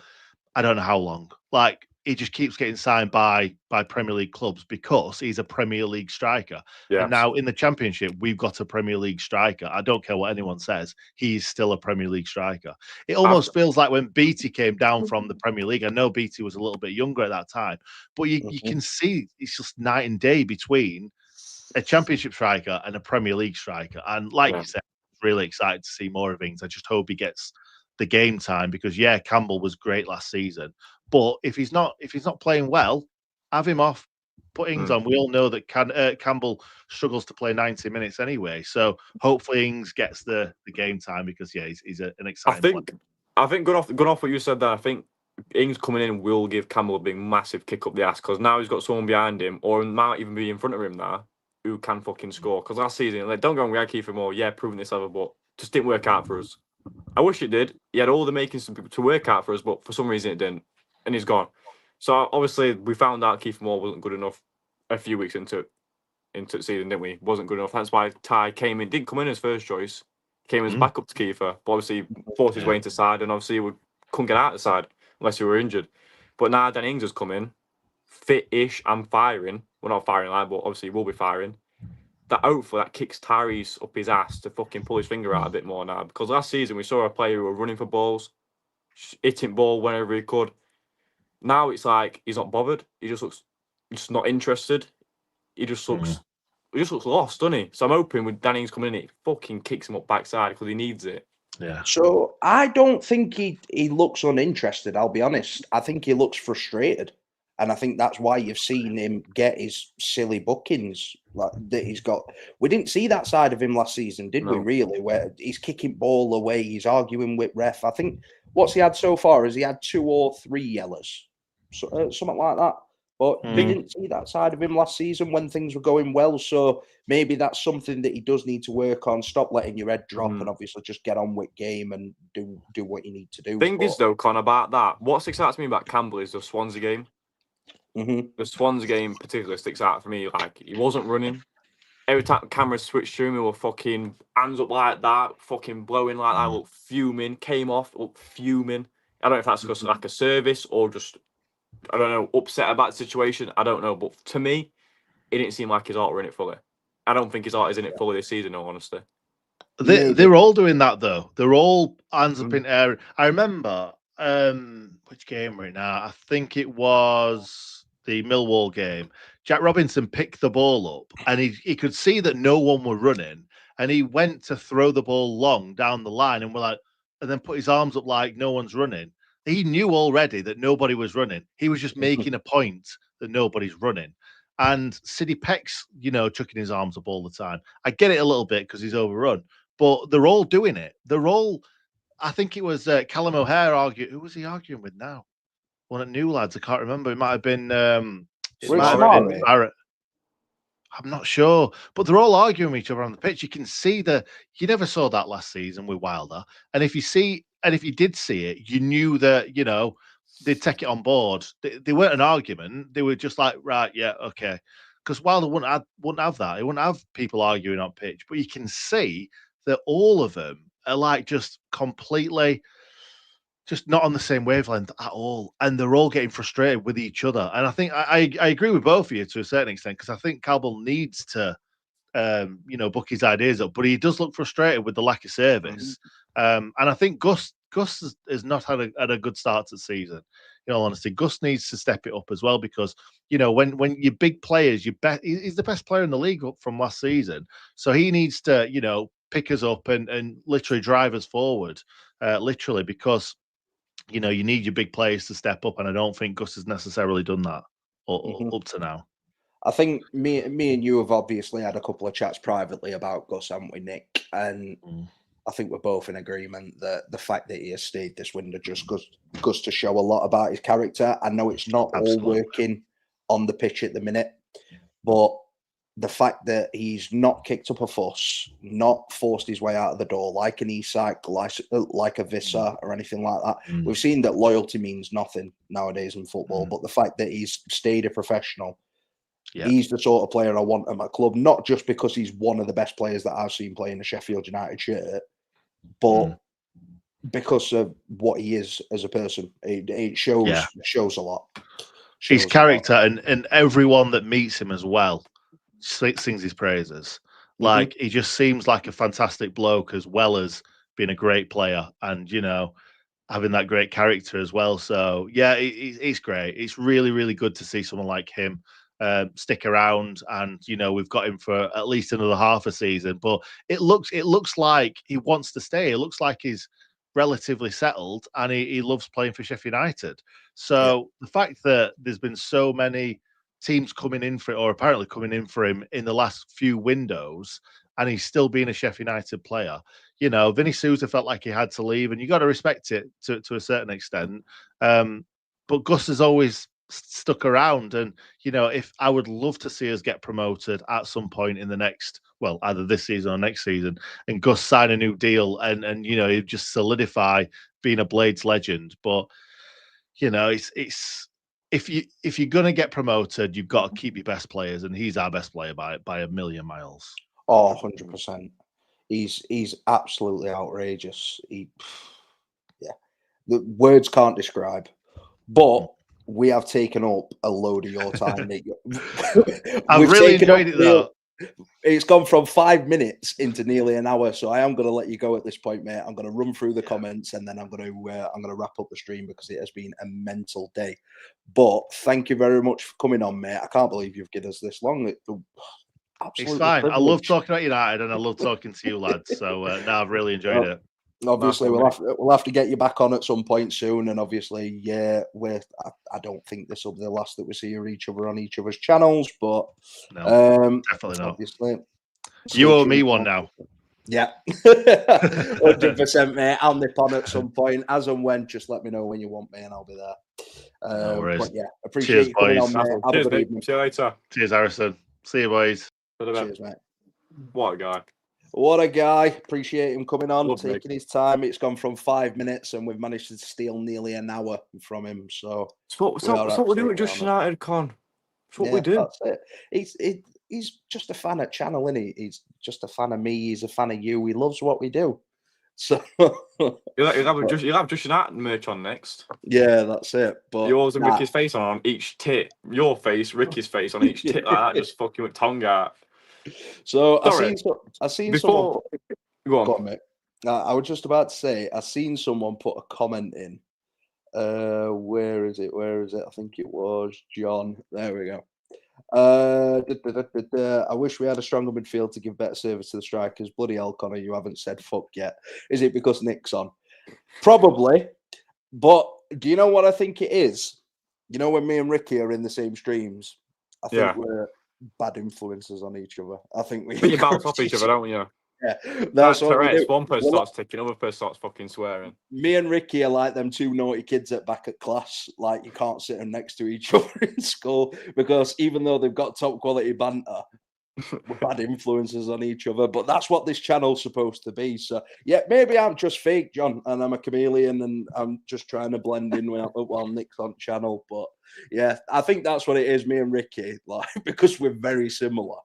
I don't know how long. Like, he just keeps getting signed by Premier League clubs because he's a Premier League striker. Yes. And now in the Championship, we've got a Premier League striker. I don't care what anyone says. He's still a Premier League striker. It almost feels like when Beattie came down from the Premier League, I know Beattie was a little bit younger at that time, but you can see it's just night and day between a Championship striker and a Premier League striker. And like you said, really excited to see more of things. I just hope he gets the game time, because Campbell was great last season. But if he's not playing well, have him off. put Ings on. We all know that Campbell struggles to play 90 minutes anyway. So hopefully Ings gets the game time because he's an exciting player. I think going off what you said there, I think Ings coming in will give Campbell a big massive kick up the ass because now he's got someone behind him or might even be in front of him now who can fucking score. Because last season, like, don't go wrong, we had Kiefer Moore, proving this level, but just didn't work out for us. I wish it did. He had all the makings to work out for us, but for some reason it didn't, and he's gone. So obviously we found out Kiefer Moore wasn't good enough a few weeks into the season, didn't we? Wasn't good enough. That's why Ty came in, didn't come in as first choice, came as backup to Kiefer, but obviously forced his way into side, and obviously he couldn't get out of the side unless you were injured. But now Dan Ings has come in, fit-ish and firing. Well, not firing line, but obviously he will be firing. That hopefully that kicks Tyrese up his ass to fucking pull his finger out a bit more now. Because last season we saw a player who was running for balls, hitting ball whenever he could. Now it's like he's not bothered. He just looks just not interested. He just looks lost, doesn't he? So I'm hoping with Dan Ings coming in, it fucking kicks him up backside because he needs it. Yeah. So I don't think he looks uninterested, I'll be honest. I think he looks frustrated. And I think that's why you've seen him get his silly bookings like that he's got. We didn't see that side of him last season, did we, really? Where he's kicking ball away, he's arguing with ref. I think what's he had so far is he had 2 or 3 yellows, something like that. But we didn't see that side of him last season when things were going well. So maybe that's something that he does need to work on. Stop letting your head drop and obviously just get on with game and do what you need to do. Thing is, though, Con, about that, what excites me about Campbell is the Swansea game. The Swans game particularly sticks out for me. Like, he wasn't running. Every time cameras switched to him, he were fucking hands up like that, fucking blowing like that, look fuming, came off, look fuming. I don't know if that's just like a service or just, I don't know, upset about the situation. I don't know. But to me, it didn't seem like his heart were in it fully. I don't think his heart is in it fully this season, in all honesty. They're all doing that, though. They're all hands up in air. I remember, which game right now? I think it was the Millwall game. Jack Robinson picked the ball up and he could see that no one were running and he went to throw the ball long down the line and then put his arms up like no one's running. He knew already that nobody was running. He was just making a point that nobody's running. And Sidney Peck's, chucking his arms up all the time. I get it a little bit because he's overrun, but they're all doing it. They're all, I think it was Callum O'Hare arguing. Who was he arguing with now? One at New Lads, I can't remember. It might have been Barrett. I'm not sure, but they're all arguing with each other on the pitch. You can see you never saw that last season with Wilder, and if you did see it, you knew that they'd take it on board. They weren't an argument; they were just like, right, yeah, okay. Because Wilder wouldn't have that. He wouldn't have people arguing on pitch, but you can see that all of them are like just completely. Just not on the same wavelength at all. And they're all getting frustrated with each other. And I think I agree with both of you to a certain extent, because I think Campbell needs to, book his ideas up, but he does look frustrated with the lack of service. And I think Gus has not had a good start to the season. In all honesty, Gus needs to step it up as well, because, when your big players, he's the best player in the league from last season. So he needs to, pick us up and literally drive us forward, literally, because you need your big players to step up, and I don't think Gus has necessarily done that up to now. I think me and you have obviously had a couple of chats privately about Gus, haven't we, Nick? And I think we're both in agreement that the fact that he has stayed this window just goes to show a lot about his character. I know it's not all working on the pitch at the minute, but the fact that he's not kicked up a fuss, not forced his way out of the door like an Isak, like a Visser or anything like that. We've seen that loyalty means nothing nowadays in football, but the fact that he's stayed a professional, he's the sort of player I want at my club, not just because he's one of the best players that I've seen play in a Sheffield United shirt, but because of what he is as a person. It shows a lot. His character and everyone that meets him as well sings his praises. Like, he just seems like a fantastic bloke, as well as being a great player and having that great character as well. So yeah, it's great. It's really, really good to see someone like him stick around, and we've got him for at least another half a season. But it looks like he wants to stay. It looks like he's relatively settled, and he loves playing for Sheffield United. So the fact that there's been so many teams coming in for it, or apparently coming in for him in the last few windows, and he's still being a Sheffield United player. You know, Vinny Souza felt like he had to leave, and you got to respect it to a certain extent. But Gus has always stuck around, and you know, if I would love to see us get promoted at some point in the next, well, either this season or next season, and Gus sign a new deal, and you know, he'd just solidify being a Blades legend. But you know, it's if you're gonna get promoted, you've got to keep your best players, and he's our best player by a million miles. Oh, 100%. He's absolutely outrageous. Yeah, the words can't describe. But we have taken up a load of your time, Nick. I've really enjoyed it though. It's gone from 5 minutes into nearly an hour, so I am going to let you go at this point, mate. I'm going to run through the comments and then I'm going to wrap up the stream because it has been a mental day. But thank you very much for coming on, mate. I can't believe you've given us this long. It's fine. Privilege. I love talking about United and I love talking to you lads. So no, I've really enjoyed it. Obviously, we'll have to get you back on at some point soon, and obviously, yeah, I don't think this will be the last that we see each other on each other's channels, but no, definitely not. Obviously, you owe me one now. Yeah, 100%, mate. I'll nip on at some point, as and when. Just let me know when you want me, and I'll be there. No worries. But yeah, appreciate you coming on, mate. Have a good evening. See you later. Cheers, Harrison. See you, boys. Cheers, mate. What a guy. What a guy. Appreciate him coming on, taking his time. It's gone from 5 minutes and we've managed to steal nearly an hour from him. So what we do at Just United, Con. That's what we do. That's it. He's just a fan of Channel, isn't he? He's just a fan of me. He's a fan of you. He loves what we do. So you'll have Just United merch on next. Yeah, that's it. But yours and Ricky's face on each tit. Your face, Ricky's face on each tit like that. Just fucking with tongue out. So I seen Before, someone. Go on, mate. I was just about to say I seen someone put a comment in. Where is it? I think it was John. There we go. I wish we had a stronger midfield to give better service to the strikers. Bloody hell, Connor, you haven't said fuck yet. Is it because Nick's on? Probably. But do you know what I think it is? You know when me and Ricky are in the same streams, I think we're bad influences on each other. I think we bounce off each other, don't you? Yeah, that's what we do. One person starts ticking, other person starts fucking swearing. Me and Ricky are like them two naughty kids at back at class. Like you can't sit them next to each other in school because even though they've got top quality banter, we're bad influences on each other. But that's what this channel's supposed to be. So yeah, maybe I'm just fake, John, and I'm a chameleon, and I'm just trying to blend in while Nick's on channel. But yeah, I think that's what it is. Me and Ricky, like because we're very similar,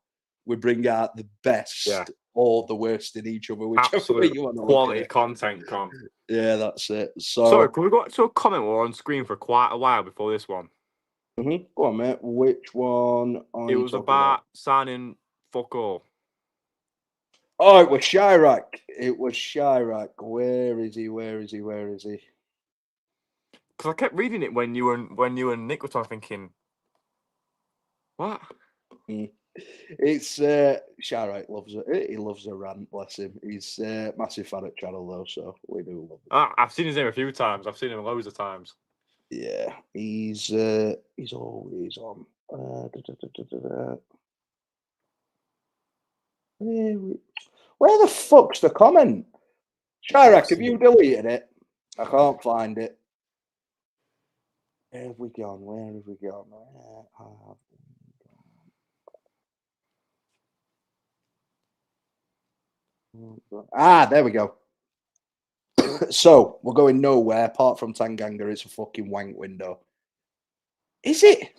we bring out the best. Yeah. Or the worst in each other, whichever way you want to quality content, Con. Yeah, that's it. So, can we go to a comment we're on screen for quite a while before this one? Go on, mate. Which one? It was about signing fuck all. Oh, it was Chirac. Where is he? Because I kept reading it when you and Nick were talking, thinking, what? It's Chirac loves it. He loves a rant, bless him. He's a massive fan of Channel though, so we do love it. I've seen his name a few times. I've seen him loads of times. Yeah, he's always on. Where the fuck's the comment? Chirac, have you deleted it? I can't find it. Where have we gone? There we go. So we're going nowhere apart from Tanganga. It's a fucking wank window. Is it?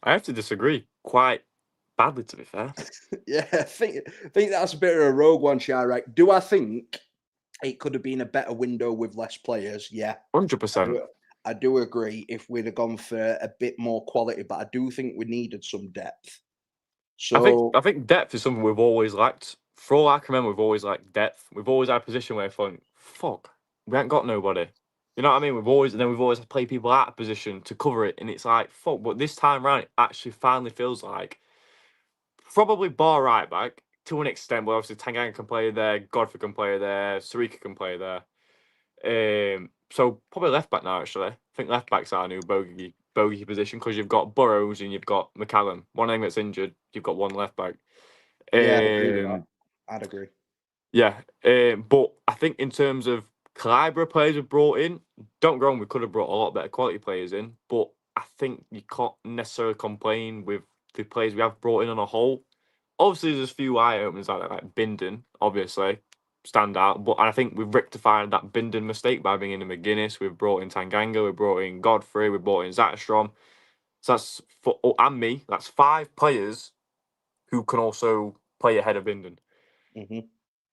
I have to disagree quite badly, to be fair. Yeah, I think that's a bit of a rogue one, Chirac. Do I think it could have been a better window with less players? Yeah, 100%. I do agree if we'd have gone for a bit more quality, but I do think we needed some depth. So I think depth is something we've always lacked. For all I can remember, we've always lacked depth. We've always had a position where fuck, we ain't got nobody. You know what I mean? We've always played people out of position to cover it, and it's like fuck. But this time round, it actually finally feels like probably bar right back to an extent. But obviously, Tanganga can play there, Godfrey can play there, Sarika can play there. So probably left back now actually think left back's our new bogey position because you've got Burrows and you've got McCallum. One of them gets injured, you've got one left back. Yeah, I'd agree with that. I'd agree. Yeah, but I think in terms of calibre of players we've brought in, don't get wrong, we could have brought a lot better quality players in, but I think you can't necessarily complain with the players we have brought in on a whole. Obviously, there's a few eye openers like Bindon, obviously, stand out, but I think we've rectified that Bindon mistake by bringing in McGuinness. We've brought in Tanganga, we've brought in Godfrey, we've brought in Zatterstrom. So that's and me. That's 5 players who can also play ahead of Bindon. Mm-hmm.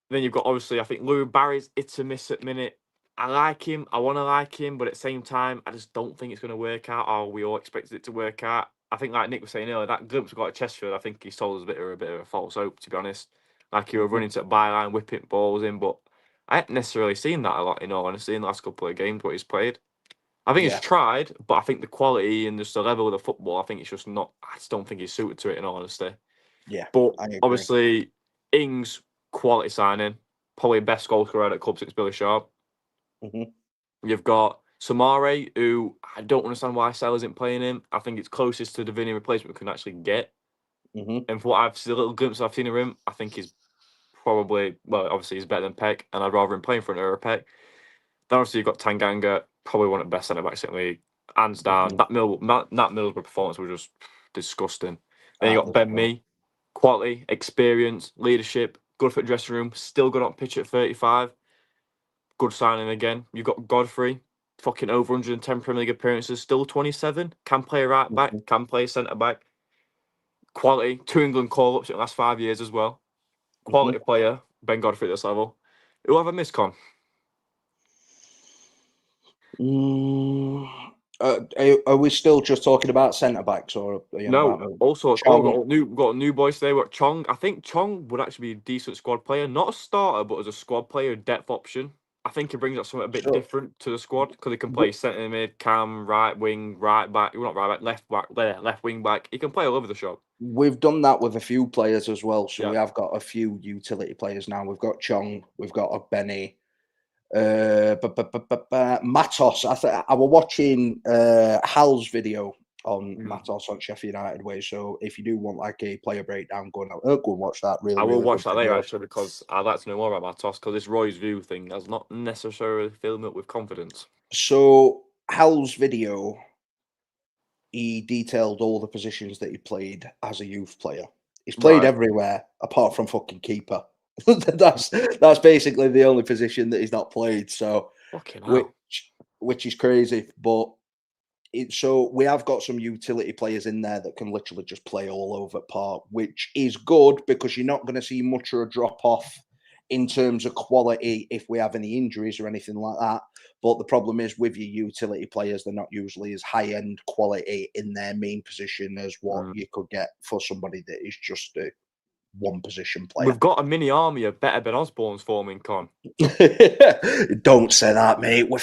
Then you've got, obviously, I think Louis Barry's it's a miss at the minute. I like him. I want to like him, but at the same time, I just don't think it's going to work out. Or we all expected it to work out. I think, like Nick was saying earlier, that glimpse we got at Chesterfield, I think he sold us a bit of a false hope, to be honest. Like he was running to the byline, whipping balls in, but I haven't necessarily seen that a lot, in all honesty, in the last couple of games what he's played. I think he's tried, but I think the quality and just the level of the football, I think it's just not. I just don't think he's suited to it, in all honesty. Yeah, but I agree. obviously, Ings, quality signing, probably best goal scorer at club since Billy Sharp. Mm-hmm. You've got Samare, who I don't understand why Sal isn't playing him. I think it's closest to the Vinny replacement we can actually get. Mm-hmm. And for what I've seen, a little glimpse I've seen of him, I think he's probably, well, obviously he's better than Peck, and I'd rather him playing for an Peck. Then obviously you've got Tanganga, probably one of the best centre backs in the league, hands down. That Middlesbrough performance was just disgusting. Then you got Ben Mee, quality, experience, leadership, good for the dressing room, still good on pitch at 35. Good signing again. You've got Godfrey, fucking over 110 Premier League appearances, still 27. Can play right back, can play centre back. Quality, 2 England call ups in the last 5 years as well. Quality player, Ben Godfrey at this level. Who have I missed, Con? Are we still just talking about centre backs, or No, also Chong? we've got a new boys today. We've got Chong. I think Chong would actually be a decent squad player, not a starter, but as a squad player, depth option. I think he brings up something a bit different to the squad because he can play centre mid, cam, right wing, right back. Well, not right back, left wing back. He can play all over the shop. We've done that with a few players as well. So we have got a few utility players now. We've got Chong, we've got a Benny, Matos. I was watching Hal's video on Matos on Sheffield United way. So if you do want like a player breakdown, go and watch that. Really, I will really watch that later actually because I'd like to know more about Matos because this Roy's View thing has not necessarily filled me up with confidence. So Hal's video, he detailed all the positions that he played as a youth player. He's played everywhere apart from fucking keeper. that's basically the only position that he's not played. So, which is crazy. But so we have got some utility players in there that can literally just play all over park, which is good because you're not going to see much of a drop off in terms of quality if we have any injuries or anything like that. But the problem is with your utility players, they're not usually as high end quality in their main position as what you could get for somebody that is just a one position player. We've got a mini army of better Ben Osborne's forming, Con. Don't say that, mate. We're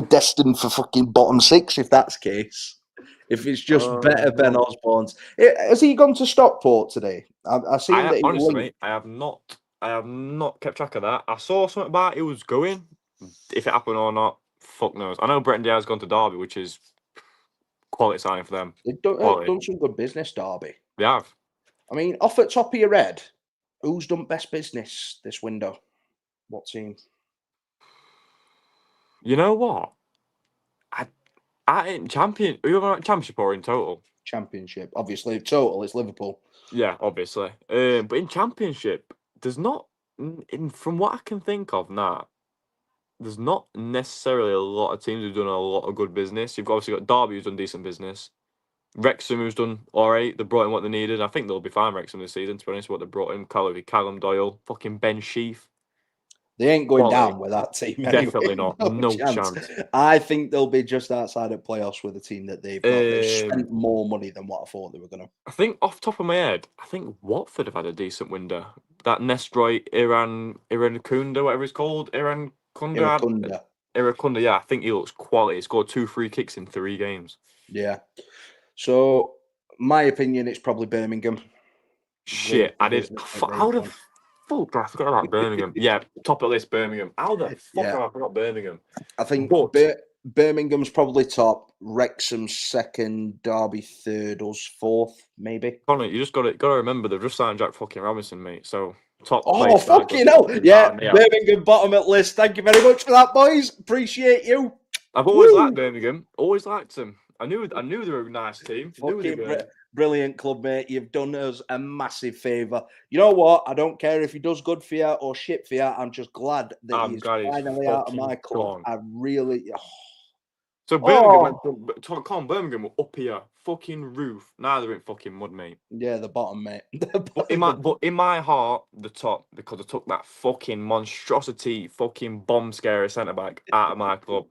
destined for fucking bottom 6 if that's the case. If it's just better Ben Osborne's. Has he gone to Stockport today? I've seen that. Honestly, mate, I have not kept track of that. I saw something about it was going. If it happened or not, fuck knows. I know Brenton Diaz gone to Derby, which is quality signing for them. They've done some good business, Derby. They have. I mean, off the top of your head, who's done best business this window? What team? You know what? I in championship or in total? Championship. Obviously, total it's Liverpool. Yeah, obviously. But in championship, there's not. From what I can think of now, there's not necessarily a lot of teams who've done a lot of good business. You've obviously got Derby who's done decent business. Wrexham who's done alright. They brought in what they needed. I think they'll be fine Wrexham this season, to be honest, what they brought in. Callum Doyle, fucking Ben Sheaf. They ain't going down with that team anyway. Definitely not. No chance. I think they'll be just outside of playoffs with the team that they've got. They've spent more money than what I thought they were going to. I think off the top of my head, I think Watford have had a decent window. That Nestroy Irakunda, whatever it's called, Irakunda, yeah, I think he looks quality. He scored 2 free kicks in 3 games. Yeah. So, my opinion, it's probably Birmingham. Shit, I did. How the fuck did I forget about Birmingham? Yeah, top of the list, Birmingham. How the fuck have I forgot Birmingham? I think Birmingham's probably top. Wrexham's second. Derby third. Us fourth, maybe. Connor, you just got to remember they've just signed Jack fucking Robinson, mate. So top Oh, place. fucking hell. Yeah, Birmingham bottom at list. Thank you very much for that, boys. Appreciate you. I've always Woo! liked Birmingham. Always liked them. I knew they were a nice team. Fucking brilliant club, mate. You've done us a massive favour. You know what? I don't care if he does good for you or shit for you. I'm just glad that he's finally out of my club. Gone. I really... So Birmingham Birmingham were up here, fucking roof. Now they're in fucking mud, mate. Yeah, the bottom, mate. But in my heart, the top, because I took that fucking monstrosity, fucking bomb scare centre back out of my club,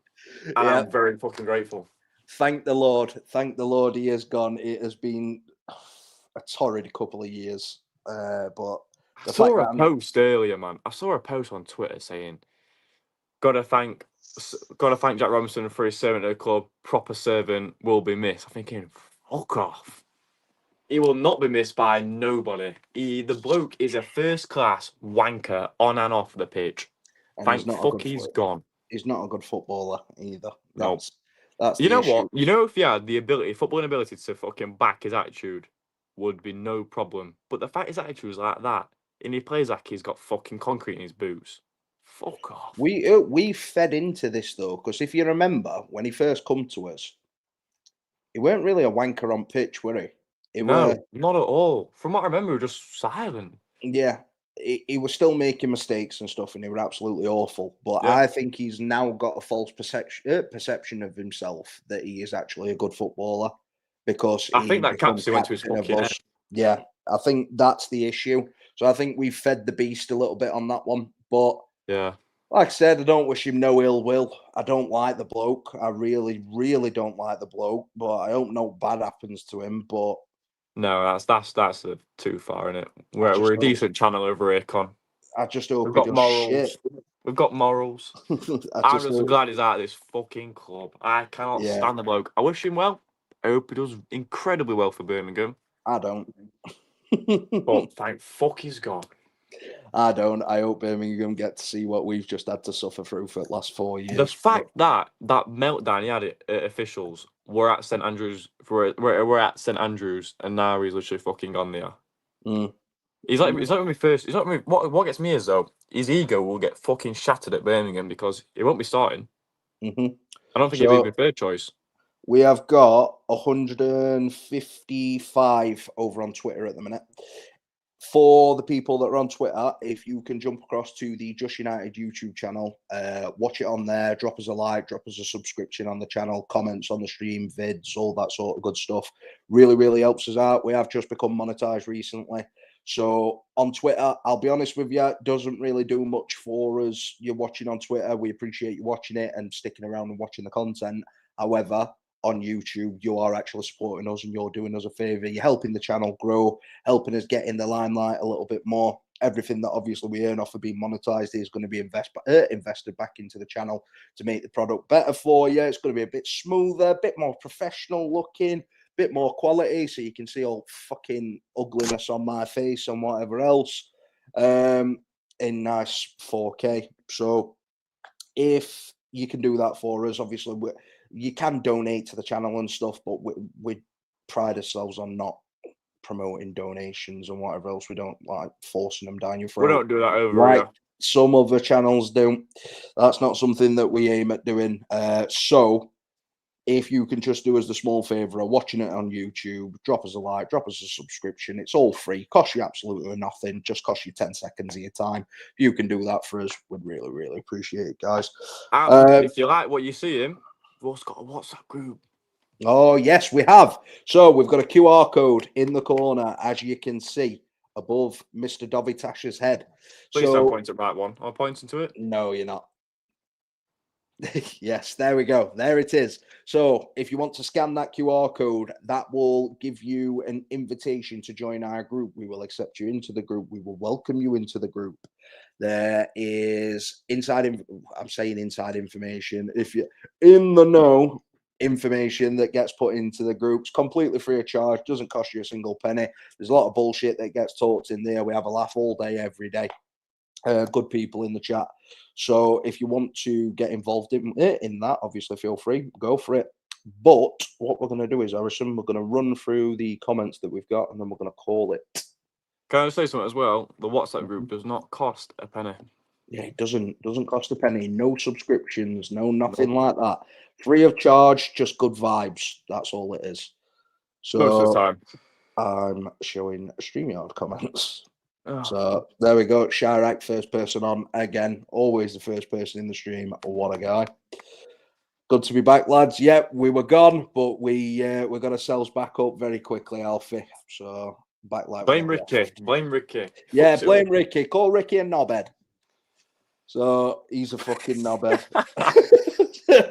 and I'm very fucking grateful. Thank the Lord. Thank the Lord he has gone. It has been a torrid couple of years. But I saw a post earlier, man. I saw a post on Twitter saying, "Gotta thank Jack Robinson for his servant at the club. Proper servant will be missed." I'm thinking, fuck off. He will not be missed by nobody. The bloke is a first class wanker on and off the pitch. Thank fuck he's gone. He's not a good footballer either. No. That's you know issue. what? You know, if he had the footballing ability to fucking back his attitude, would be no problem. But the fact his attitude is like that, and he plays like he's got fucking concrete in his boots. Fuck off. We fed into this though, because if you remember when he first come to us, he weren't really a wanker on pitch, were he? Not at all. From what I remember, he was just silent. Yeah. He was still making mistakes and stuff, and he was absolutely awful. But I think he's now got a false perception of himself that he is actually a good footballer, because I think that captain went to his fucking head. Yeah, I think that's the issue. So I think we fed the beast a little bit on that one. But yeah, like I said, I don't wish him no ill will. I don't like the bloke. I really, really don't like the bloke. But I hope no bad happens to him. But no, that's too far, isn't it? We're a decent channel over here, Con. I just hope we've got morals. Shit. We've got morals. I'm just glad he's out of this fucking club. I cannot stand the bloke. I wish him well. I hope he does incredibly well for Birmingham. I don't. But thank fuck he's gone. I don't. I hope Birmingham get to see what we've just had to suffer through for the last 4 years. The fact that meltdown he had at officials were at St Andrews, we're at St Andrews, and now he's literally fucking gone there. He's not going to be first. He's not going to be, what gets me is though, his ego will get fucking shattered at Birmingham because he won't be starting. I don't think he'll be a third choice. We have got 155 over on Twitter at the minute. For the people that are on Twitter, if you can jump across to the Just United YouTube channel, watch it on there, drop us a like, drop us a subscription on the channel, comments on the stream, vids, all that sort of good stuff. Really, really helps us out. We have just become monetized recently. So on Twitter, I'll be honest with you, doesn't really do much for us. You're watching on Twitter. We appreciate you watching it and sticking around and watching the content. However, on YouTube, you are actually supporting us and you're doing us a favor. You're helping the channel grow, helping us get in the limelight a little bit more. Everything that obviously we earn off of being monetized is going to be invested back into the channel to make the product better for you. It's going to be a bit smoother, a bit more professional looking, a bit more quality, so you can see all fucking ugliness on my face and whatever else in nice 4K. So if you can do that for us, obviously you can donate to the channel and stuff, but we pride ourselves on not promoting donations and whatever else. We don't like forcing them down your throat. We don't do that over here. Some other channels do. That's not something that we aim at doing. So if you can just do us the small favor of watching it on YouTube, drop us a like, drop us a subscription. It's all free. Costs you absolutely nothing. Just costs you 10 seconds of your time. If you can do that for us, we'd really, really appreciate it, guys. If you like what you see him, we've also got a WhatsApp group. Oh, yes, we have. So we've got a QR code in the corner, as you can see, above Mr. Dovitash's head. Please don't point at the right one. I'm pointing to it. No, you're not. Yes, there we go. There it is. So if you want to scan that QR code, that will give you an invitation to join our group. We will accept you into the group. We will welcome you into the group. There is inside information. If you're in the know, information that gets put into the groups completely free of charge, doesn't cost you a single penny. There's a lot of bullshit that gets talked in there. We have a laugh all day, every day. good people in the chat. So if you want to get involved in that, obviously feel free, go for it. But what we're going to do is, Harrison, we're going to run through the comments that we've got, and then we're going to call it. Can I say something as well? The WhatsApp group does not cost a penny. Yeah, it doesn't cost a penny. No subscriptions, no nothing like that. Free of charge, just good vibes. That's all it is. Most of the So time. I'm showing StreamYard comments. Oh. So there we go. Chirac, first person on again. Always the first person in the stream. What a guy. Good to be back, lads. Yep, we were gone, but we got ourselves back up very quickly, Alfie. So back like Blame Ricky. Blame Ricky. Yeah, blame Ricky. Call Ricky a knobhead. So he's a fucking knobhead.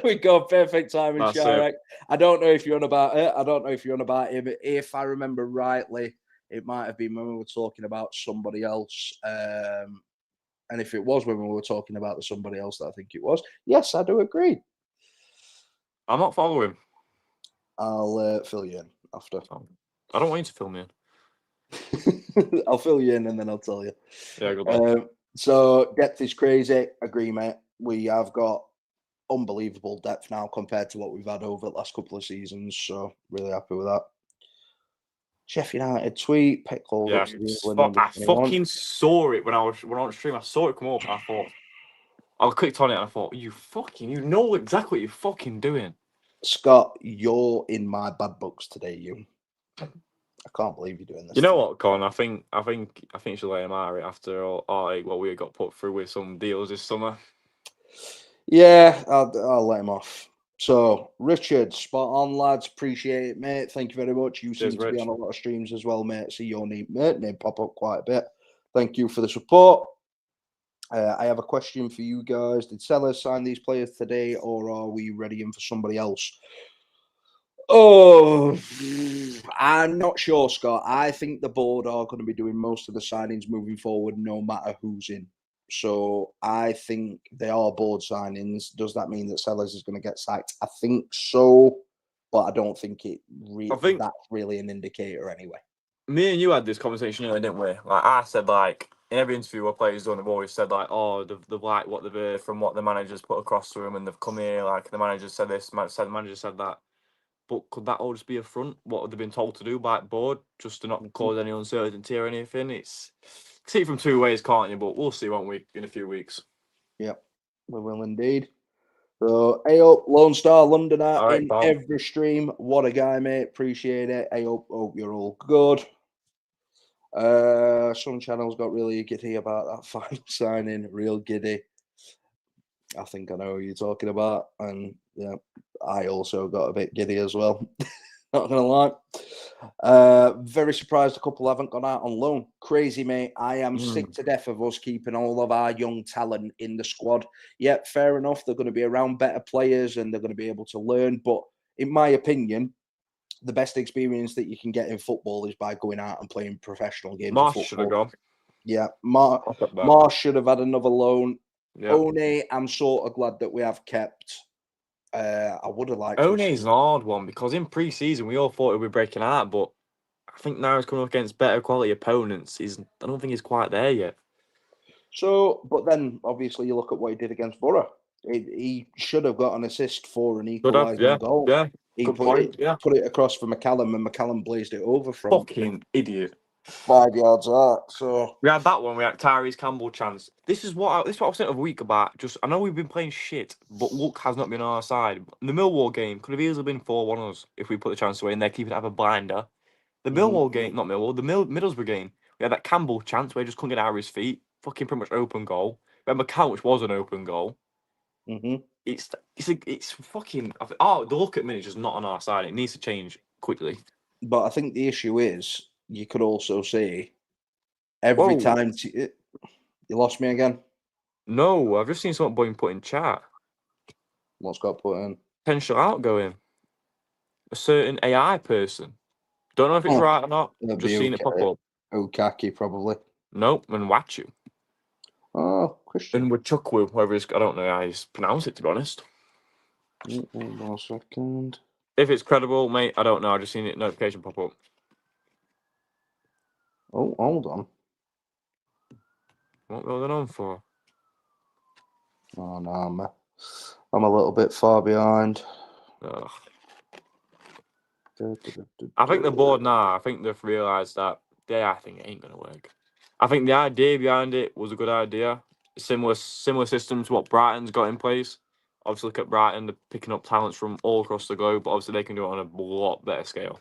We got perfect timing, That's Chirac. I don't know if you're on about it. I don't know if you're on about him. If I remember rightly, it might have been when we were talking about somebody else. And if it was when we were talking about the somebody else that I think it was, yes, I do agree. I'm not following. I'll fill you in after. I don't want you to fill me in. I'll fill you in and then I'll tell you. Yeah, good luck. So depth is crazy. Agree, mate. We have got unbelievable depth now compared to what we've had over the last couple of seasons. So really happy with that. Sheffield United tweet. Pickle. Yeah, I fucking saw it when I was on stream. I saw it come up. And I thought, I clicked on it and I thought, you know exactly what you're fucking doing. Scott, you're in my bad books today. You. I can't believe you're doing this. You know what, Con? I think you should let him out after all what we got put through with some deals this summer. Yeah, I'll let him off. So, Richard, spot on, lads. Appreciate it, mate. Thank you very much. You seem to be on a lot of streams as well, mate. See your name pop up quite a bit. Thank you for the support. I have a question for you guys. Did Sellers sign these players today, or are we ready in for somebody else? Oh, I'm not sure, Scott. I think the board are going to be doing most of the signings moving forward, no matter who's in. So I think they are board signings. Does that mean that Sellers is going to get sacked? I think so, but I don't think that's really an indicator anyway. Me and you had this conversation earlier, didn't we? Like I said, like in every interview where players done, they've always said like, oh, they've like what they've heard from what the managers put across to them, and they've come here like the manager said this, the manager said that. But could that all just be a front? What have they been told to do by the board, just to not cause any uncertainty or anything? It's see it from two ways, can't you? But we'll see, won't we, in a few weeks? Yep, we will indeed. So, hey up, Lone Star Londoner right, in pal. every stream. What a guy, mate. Appreciate it. Hey up, hope you're all good. Some channels got really giddy about that final signing. Real giddy. I think I know who you're talking about. And yeah, I also got a bit giddy as well. Not gonna lie. Very surprised a couple haven't gone out on loan. Crazy, mate. I am sick to death of us keeping all of our young talent in the squad. Yep, fair enough. They're going to be around better players and they're going to be able to learn. But in my opinion, the best experience that you can get in football is by going out and playing professional games. Marsh should have gone. Yeah, Marsh should have had another loan. Yep. One, I'm sort of glad that we have kept. I would have liked. One's an hard one because in pre-season we all thought it would be breaking out, but I think now he's coming up against better quality opponents. I don't think he's quite there yet. So, but then obviously you look at what he did against Borough. He should have got an assist for an equalising goal. Yeah, he put it across for McCallum, and McCallum blazed it over from fucking idiot 5 yards out. So we had that one. We had Tyrese Campbell chance. This is what I was saying a week about. Just I know we've been playing shit, but luck has not been on our side. The Millwall game could have easily been 4-1 us if we put the chance away and they're keeping it up a blinder. The Millwall game, not Millwall, the Middlesbrough game, we had that Campbell chance where he just couldn't get out of his feet. Fucking pretty much open goal. We had McCall, which was an open goal. It's fucking. The look at me is just not on our side. It needs to change quickly. But I think the issue is you could also say every time you lost me again. No, I've just seen something being put in chat. What's got put in? Potential outgoing. A certain AI person. Don't know if it's right or not. Just seen it pop up. Okaki probably. Nope, and Wachu. Oh, Christian. And with Chukwu, whether it's I don't know how you pronounce it to be honest. 1 second. If it's credible, mate, I don't know. I just seen it notification pop up. Oh, hold on. What were they known for? Oh no, I'm a little bit far behind. Ugh. I think the board now. I think they've realised that I think it ain't gonna work. I think the idea behind it was a good idea. Similar system to what Brighton's got in place. Obviously, look at Brighton. They're picking up talents from all across the globe, but obviously they can do it on a lot better scale.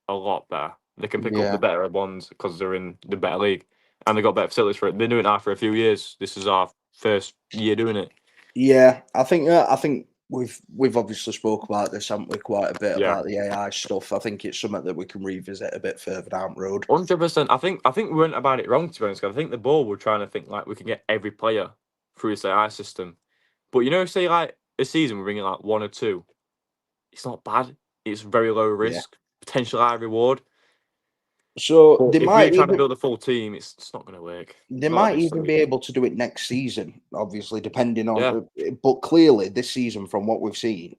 A lot better. They can pick up Yeah. the better ones because they're in the better league and they got better facilities for it. They've been doing it now for a few years. This is our first year doing it. Yeah, I think we've obviously spoke about this, haven't we? Quite a bit Yeah. about the AI stuff. I think it's something that we can revisit a bit further down the road. 100%. I think we went about it wrong, to be honest. 'Cause I think the board were trying to think like we can get every player through this AI system. But you know, say like a season we're bringing like 1 or 2. It's not bad. It's very low risk, potential high reward. So But they if might we're trying to even build a full team, it's not going to work. they Not at might this even be stage. able to do it next season, obviously, depending on. Yeah. But clearly, this season, from what we've seen,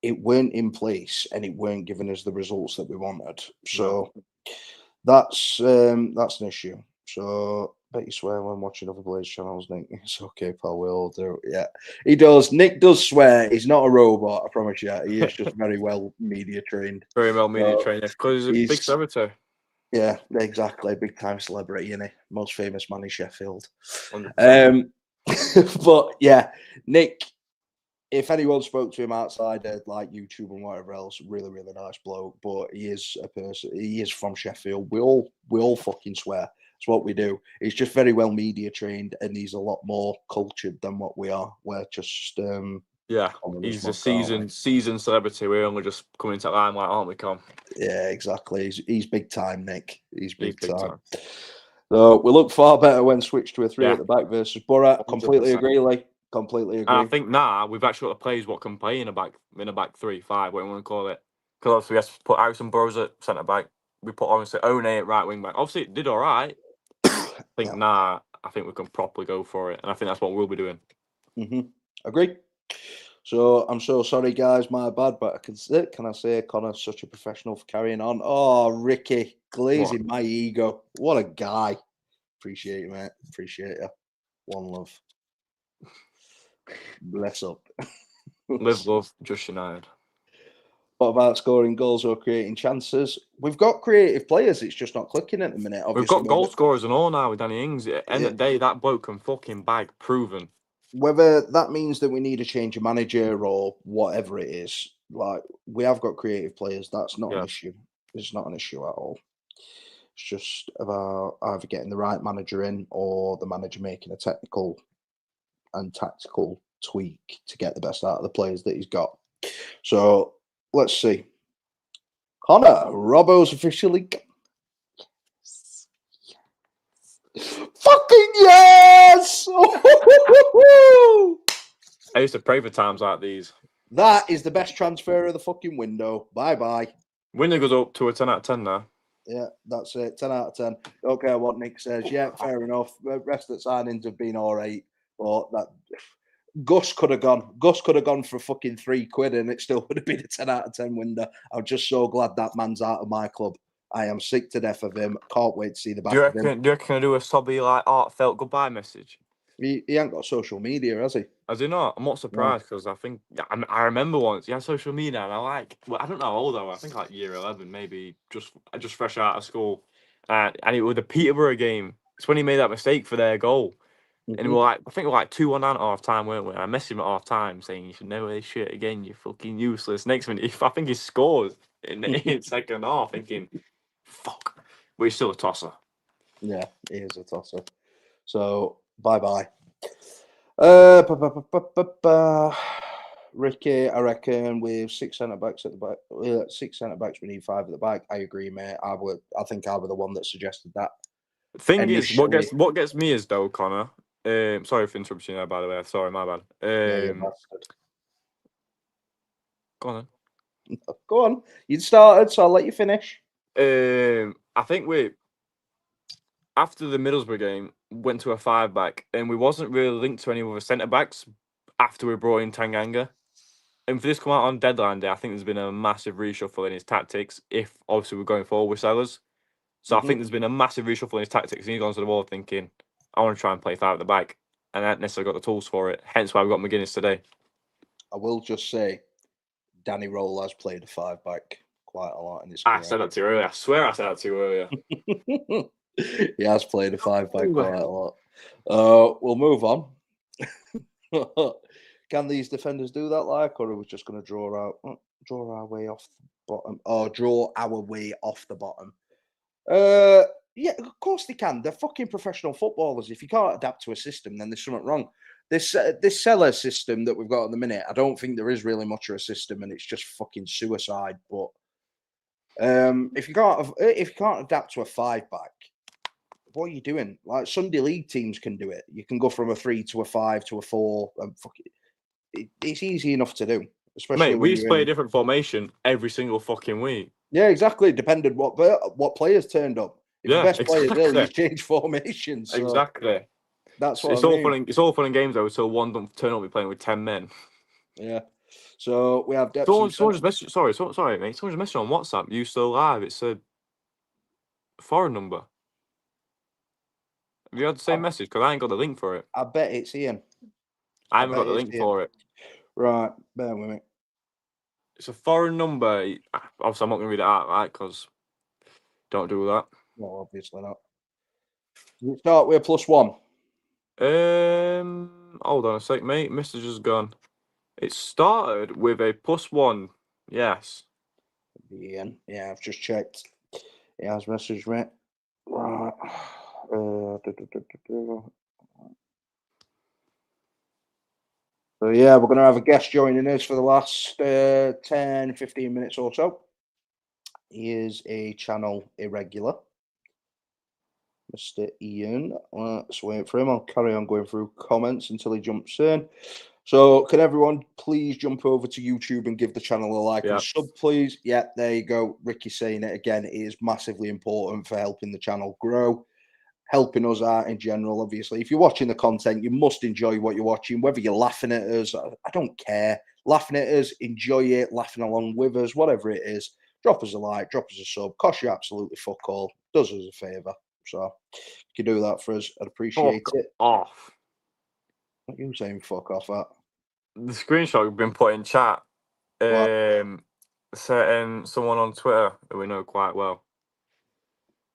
it weren't in place and it weren't giving us the results that we wanted. So that's an issue. So bet you swear when watching other players' channels, Nick. It's okay, pal. We all do. Yeah, he does. Nick does swear. He's not a robot. I promise you. He is just very well media trained. Very well media So, trained because he's a big he's celebrity. yeah, exactly. Big time celebrity, isn't he? Most famous man in Sheffield. 100%. But yeah, Nick. If anyone spoke to him outside of like YouTube and whatever else, really, really nice bloke. But he is a person. He is from Sheffield. We all fucking swear. It's what we do. He's just very well media trained, and he's a lot more cultured than what we are. We're just Yeah, he's a seasoned celebrity. We're only just coming to limelight, aren't we, Con? Yeah, exactly. He's big time, Nick. He's big big time. So we look far better when switched to a 3 at the back versus Borough. Completely 100%. agree, Lee. Completely agree. And I think now we've actually got the players what can play in a back 3-5, what you want to call it. Because obviously we have to put Harrison Burrows at centre back. We put obviously One at right wing back. Obviously it did all right. I think I think we can properly go for it, and I think that's what we'll be doing. Agree. So I'm so sorry, guys. My bad, but can I say Connor's such a professional for carrying on? Oh, Ricky, glazing my ego. What a guy. Appreciate you, mate. Appreciate you. One love. Bless up. Live, love, just United. What about scoring goals or creating chances? We've got creative players. It's just not clicking at the minute. Obviously, We've got goal scorers and all now with Danny Ings. At the end of the day, that bloke can fucking bag, proven. Whether that means that we need to change a manager or whatever it is, like we have got creative players. That's not an issue. It's not an issue at all. It's just about either getting the right manager in or the manager making a technical and tactical tweak to get the best out of the players that he's got. So let's see. Connor, Robbo's officially. Fucking yes! I used to pray for times like these. That is the best transfer of the fucking window. Bye-bye. Window goes up to a 10 out of 10 now. Yeah, that's it. 10 out of 10. Don't care what Nick says. Yeah, fair enough. The rest of the signings have been all right. But that Gus could have gone. Gus could have gone for fucking £3 and it still would have been a 10 out of 10 window. I'm just so glad that man's out of my club. I am sick to death of him. Can't wait to see the back of him. Do you reckon I do a sobby like heartfelt goodbye message? He ain't got social media, has he? Has he not? I'm not surprised because I think I remember once he had social media and I don't know how old I was. I think like year 11, maybe just fresh out of school, and it was the Peterborough game. It's when he made that mistake for their goal, and we were like, I think we were like 2-1 down at half time, weren't we? And I messaged him at half time saying you should never wear this shirt again. You're fucking useless. Next minute, I think he scores in second half, thinking, fuck, but he's still a tosser. Yeah, he is a tosser. So bye. Ricky, I reckon with 6 centre backs at the back, 6 centre backs, we need 5 at the back. I agree, mate. I think I was the one that suggested that. Thing is, what gets me is though, Connor. Sorry for interrupting you, by the way. Sorry, my bad. Go on then. Go on. You'd started, so I'll let you finish. I think after the Middlesbrough game, went to a 5-back, and we wasn't really linked to any other centre backs after we brought in Tanganga. And for this to come out on deadline day, I think there's been a massive reshuffle in his tactics. If obviously we're going forward with sellers, so I think there's been a massive reshuffle in his tactics. And he's gone to the wall thinking, I want to try and play 5 at the back, and I haven't necessarily got the tools for it. Hence why we got McGuinness today. I will just say, Danny Roll has played a 5-back quite a lot in his I career. said that to you earlier. I swear I said that to you earlier. He has played a 5-back Ooh. quite a lot. We'll move on. Can these defenders do that, or are we just going to draw our way off the bottom, or draw our way off the bottom? Yeah, of course they can. They're fucking professional footballers. If you can't adapt to a system, then there's something wrong. This Seller system that we've got at the minute, I don't think there is really much of a system, and it's just fucking suicide. But if you can't adapt to a 5-back, what are you doing? Like Sunday league teams can do it. You can go from a 3 to a 5 to a 4, and it's easy enough to do. Especially Mate, when we used to play a in... different formation every single fucking week. Yeah, exactly. It depended what players turned up. If the best players ill, you change formations. So exactly. That's what it's I all mean. fun. It's all fun and games though until one don't turn up. We're playing with 10 men. Yeah. So we have depth. Someone just messaged. Sorry, mate. Someone just messaged on WhatsApp. You still live? It's a foreign number. Have you had the same message? Because I ain't got the link for it. I bet it's Ian. I haven't got the link for it. Right, bear with me. It's a foreign number. Obviously, I'm not going to read it out, right? Because don't do that. No, obviously not. We start with a +1. Hold on a sec, mate. Message has gone. It started with a +1. Yes. Ian. Yeah, I've just checked. He has messaged me. Right. So yeah, we're going to have a guest joining us for the last 10, 15 minutes or so. He is a channel irregular, Mr. Ian. Let's wait for him. I'll carry on going through comments until he jumps in. So can everyone please jump over to YouTube and give the channel a like and sub, please? Yeah, there you go. Ricky's saying it again. It is massively important for helping the channel grow, helping us out in general. Obviously, if you're watching the content, you must enjoy what you're watching, whether you're laughing at us, I don't care. Laughing at us, enjoy it, laughing along with us, whatever it is. Drop us a like, drop us a sub. Cost you absolutely fuck all. Does us a favour. So if you can do that for us, I'd appreciate it. Off. What are you saying fuck off at? The screenshot we've been put in chat. Certain someone on Twitter that we know quite well.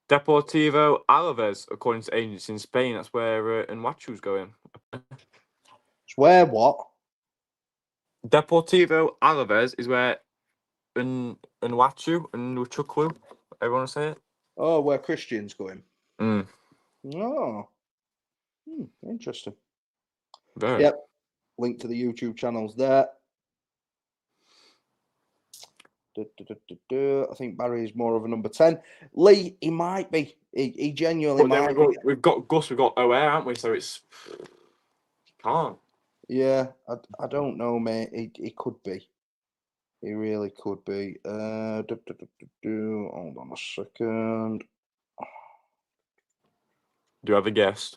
Deportivo Alaves, according to agents in Spain, that's where Nwachu's going. Where what? Deportivo Alaves is where Nwachu, everyone say it. Oh, where Christian's going. Mm. Oh, interesting. Very. Yep. Link to the YouTube channels there. I think Barry is more of a number 10. Lee, he might be. He genuinely might be. We've got Gus, we've got O'Hare, haven't we? So it's can't. Yeah, I don't know, mate. He could be. He really could be. Hold on a second. Do you have a guess?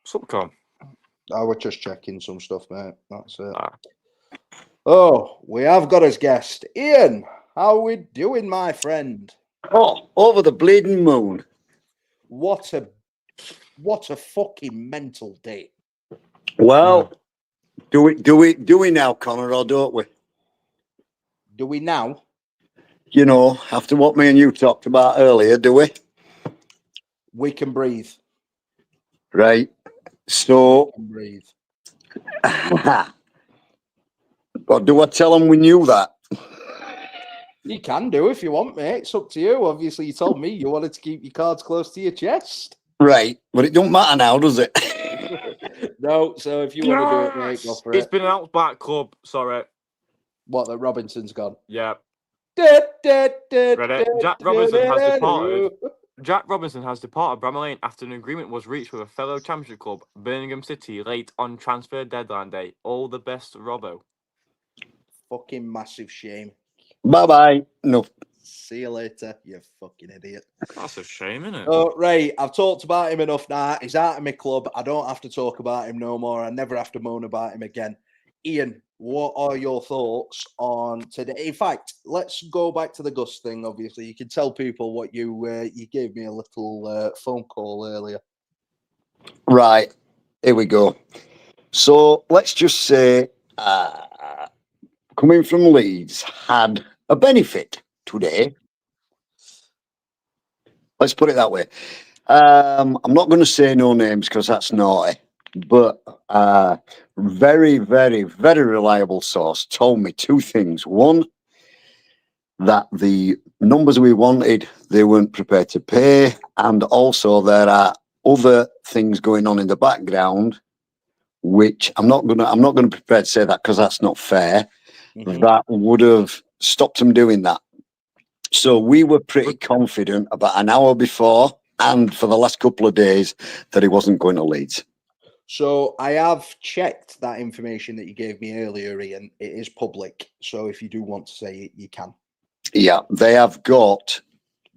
Subcon. I was just checking some stuff, mate. That's it. Ah. Oh, we have got his guest. Ian, how we doing, my friend? Oh, over the bleeding moon. What a fucking mental day. Well, do we now, Connor, or don't we? Do we now? You know, after what me and you talked about earlier, do we? We can breathe. Right. So, We can breathe. But do I tell them we knew that? You can do if you want, mate. It's up to you. Obviously, you told me you wanted to keep your cards close to your chest. Right, but it don't matter now, does it? No, so if you want to do it, mate, go for it. It's been announced by club. Sorry. What, that Robinson's gone? Yeah. Ready? Jack Robinson has departed. Jack Robinson has departed Bramall Lane after an agreement was reached with a fellow Championship club, Birmingham City, late on transfer deadline day. All the best, Robbo. Fucking massive shame. Bye-bye. No. See you later, you fucking idiot. That's a shame, isn't it? Oh, right. I've talked about him enough now. He's out of my club. I don't have to talk about him no more. I never have to moan about him again. Ian, what are your thoughts on today? In fact, let's go back to the Gus thing. Obviously, you can tell people what you gave me a little phone call earlier. Right, here we go. So let's just say, coming from Leeds, had a benefit today. Let's put it that way. I'm not going to say no names because that's naughty, but very, very, very reliable source told me two things. One, that the numbers we wanted, they weren't prepared to pay, and also there are other things going on in the background, which I'm not gonna be prepared to say that because that's not fair. Mhm. That would have stopped them doing that. So we were pretty confident about an hour before and for the last couple of days that he wasn't going to Leeds. So I have checked that information that you gave me earlier, Ian. It is public. So if you do want to say it, you can. Yeah, they have got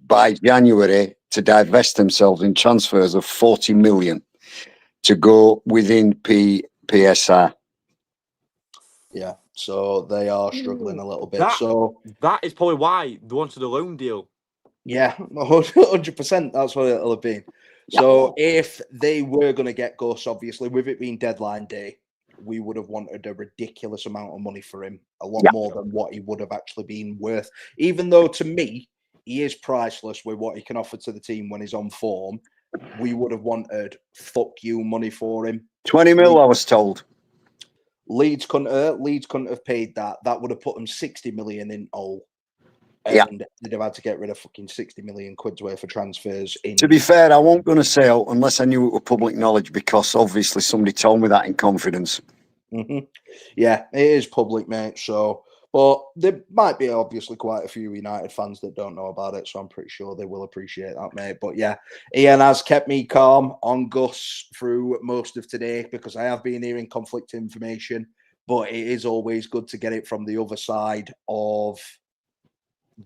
by January to divest themselves in transfers of 40 million to go within PSR. Yeah. So they are struggling a little bit. That- So That is probably why they wanted a loan deal. yeah, 100%. That's what it'll have been. So if they were going to get Gus, obviously, with it being deadline day, we would have wanted a ridiculous amount of money for him, a lot Yeah. more than what he would have actually been worth. Even though to me, he is priceless with what he can offer to the team when he's on form. We would have wanted fuck you money for him. 20 mil, I was told. Leeds couldn't have paid that. That would have put them 60 million in all. Yeah. And they'd have had to get rid of fucking 60 million quid's worth of transfers in. To be fair, I won't going to say out unless I knew it were public knowledge because obviously somebody told me that in confidence. Mhm. Yeah, it is public, mate. So, but there might be obviously quite a few United fans that don't know about it. So I'm pretty sure they will appreciate that, mate. But yeah, Ian has kept me calm on Gus through most of today because I have been hearing conflict information. But it is always good to get it from the other side of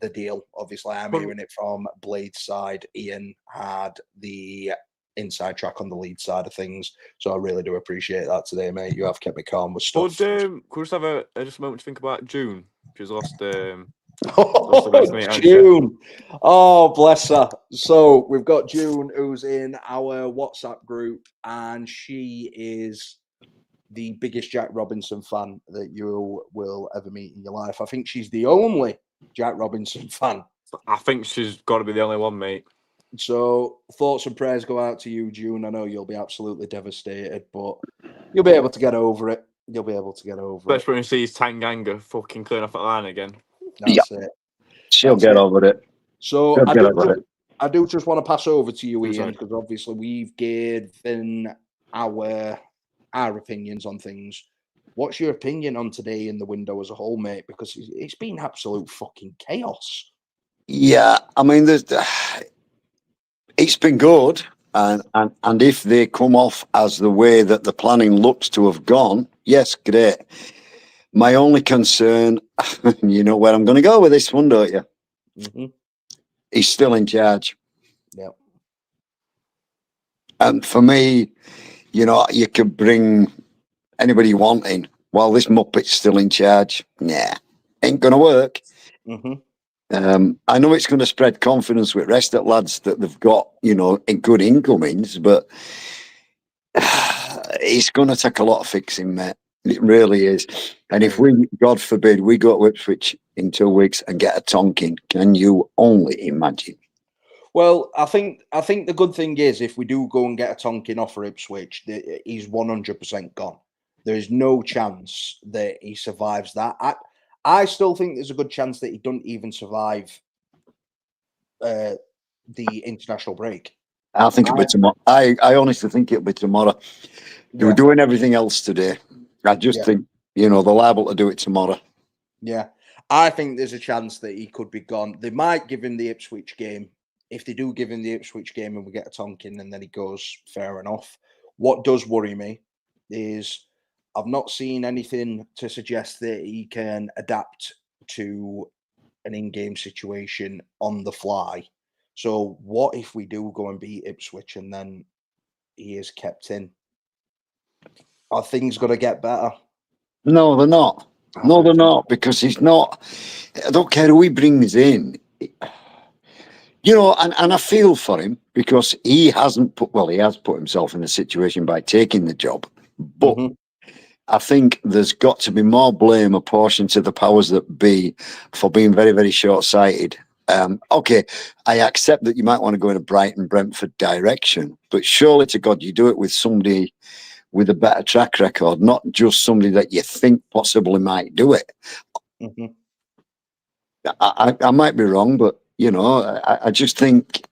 the deal. Obviously, I'm But- hearing it from Blade's side. Ian had the inside track on the lead side of things. So I really do appreciate that today, mate. You have kept me calm with stuff. Could we just have just a moment to think about June? She's lost the best mate, hasn't she? June. Oh, bless her. So we've got June, who's in our WhatsApp group, and she is the biggest Jack Robinson fan that you will ever meet in your life. I think she's the only Jack Robinson fan. I think she's got to be the only one, mate. So thoughts and prayers go out to you, June. I know you'll be absolutely devastated, but you'll be able to get over it. You'll be able to get over it. Especially when you see Tanganga fucking clearing off that line again. That's it. She'll That's get it. over it. So She'll get over it. I do just want to pass over to you, I'm Ian, sorry. because obviously we've given our opinions on things. What's your opinion on today in the window as a whole, mate? Because it's been absolute fucking chaos. Yeah, I mean, it's been good, and if they come off as the way that the planning looks to have gone, yes, great. My only concern, you know where I'm going to go with this one, don't you? Mm-hmm. He's still in charge, Yep. and for me, you know, you could bring anybody you want in while this muppet's still in charge. Nah, ain't going to work. Mm-hmm. I know it's going to spread confidence with rest of lads that they've got, you know, good incomings, but it's going to take a lot of fixing, mate. It really is. And if we, God forbid, we go to Ipswich in 2 weeks and get a Tonkin, can you only imagine? Well, I think the good thing is if we do go and get a Tonkin off for Ipswich, he's 100% gone. There is no chance that he survives that. I still think there's a good chance that he don't even survive the international break. I think it'll be tomorrow. I honestly think it'll be tomorrow. They were doing everything else today. I just think, you know, they're liable to do it tomorrow. Yeah. I think there's a chance that he could be gone. They might give him the Ipswich game. If they do give him the Ipswich game and we get a Tonkin and then he goes, fair enough. What does worry me is I've not seen anything to suggest that he can adapt to an in-game situation on the fly. So what if we do go and beat Ipswich and then he is kept in? Are things going to get better? No, they're not. No, they're not, because he's not. I don't care who he brings in. And I feel for him because he has put himself in a situation by taking the job. But I think there's got to be more blame apportioned to the powers that be for being very, very short-sighted. Okay, I accept that you might want to go in a Brighton Brentford direction, but surely to God, you do it with somebody with a better track record, not just somebody that you think possibly might do it. I might be wrong, but I just think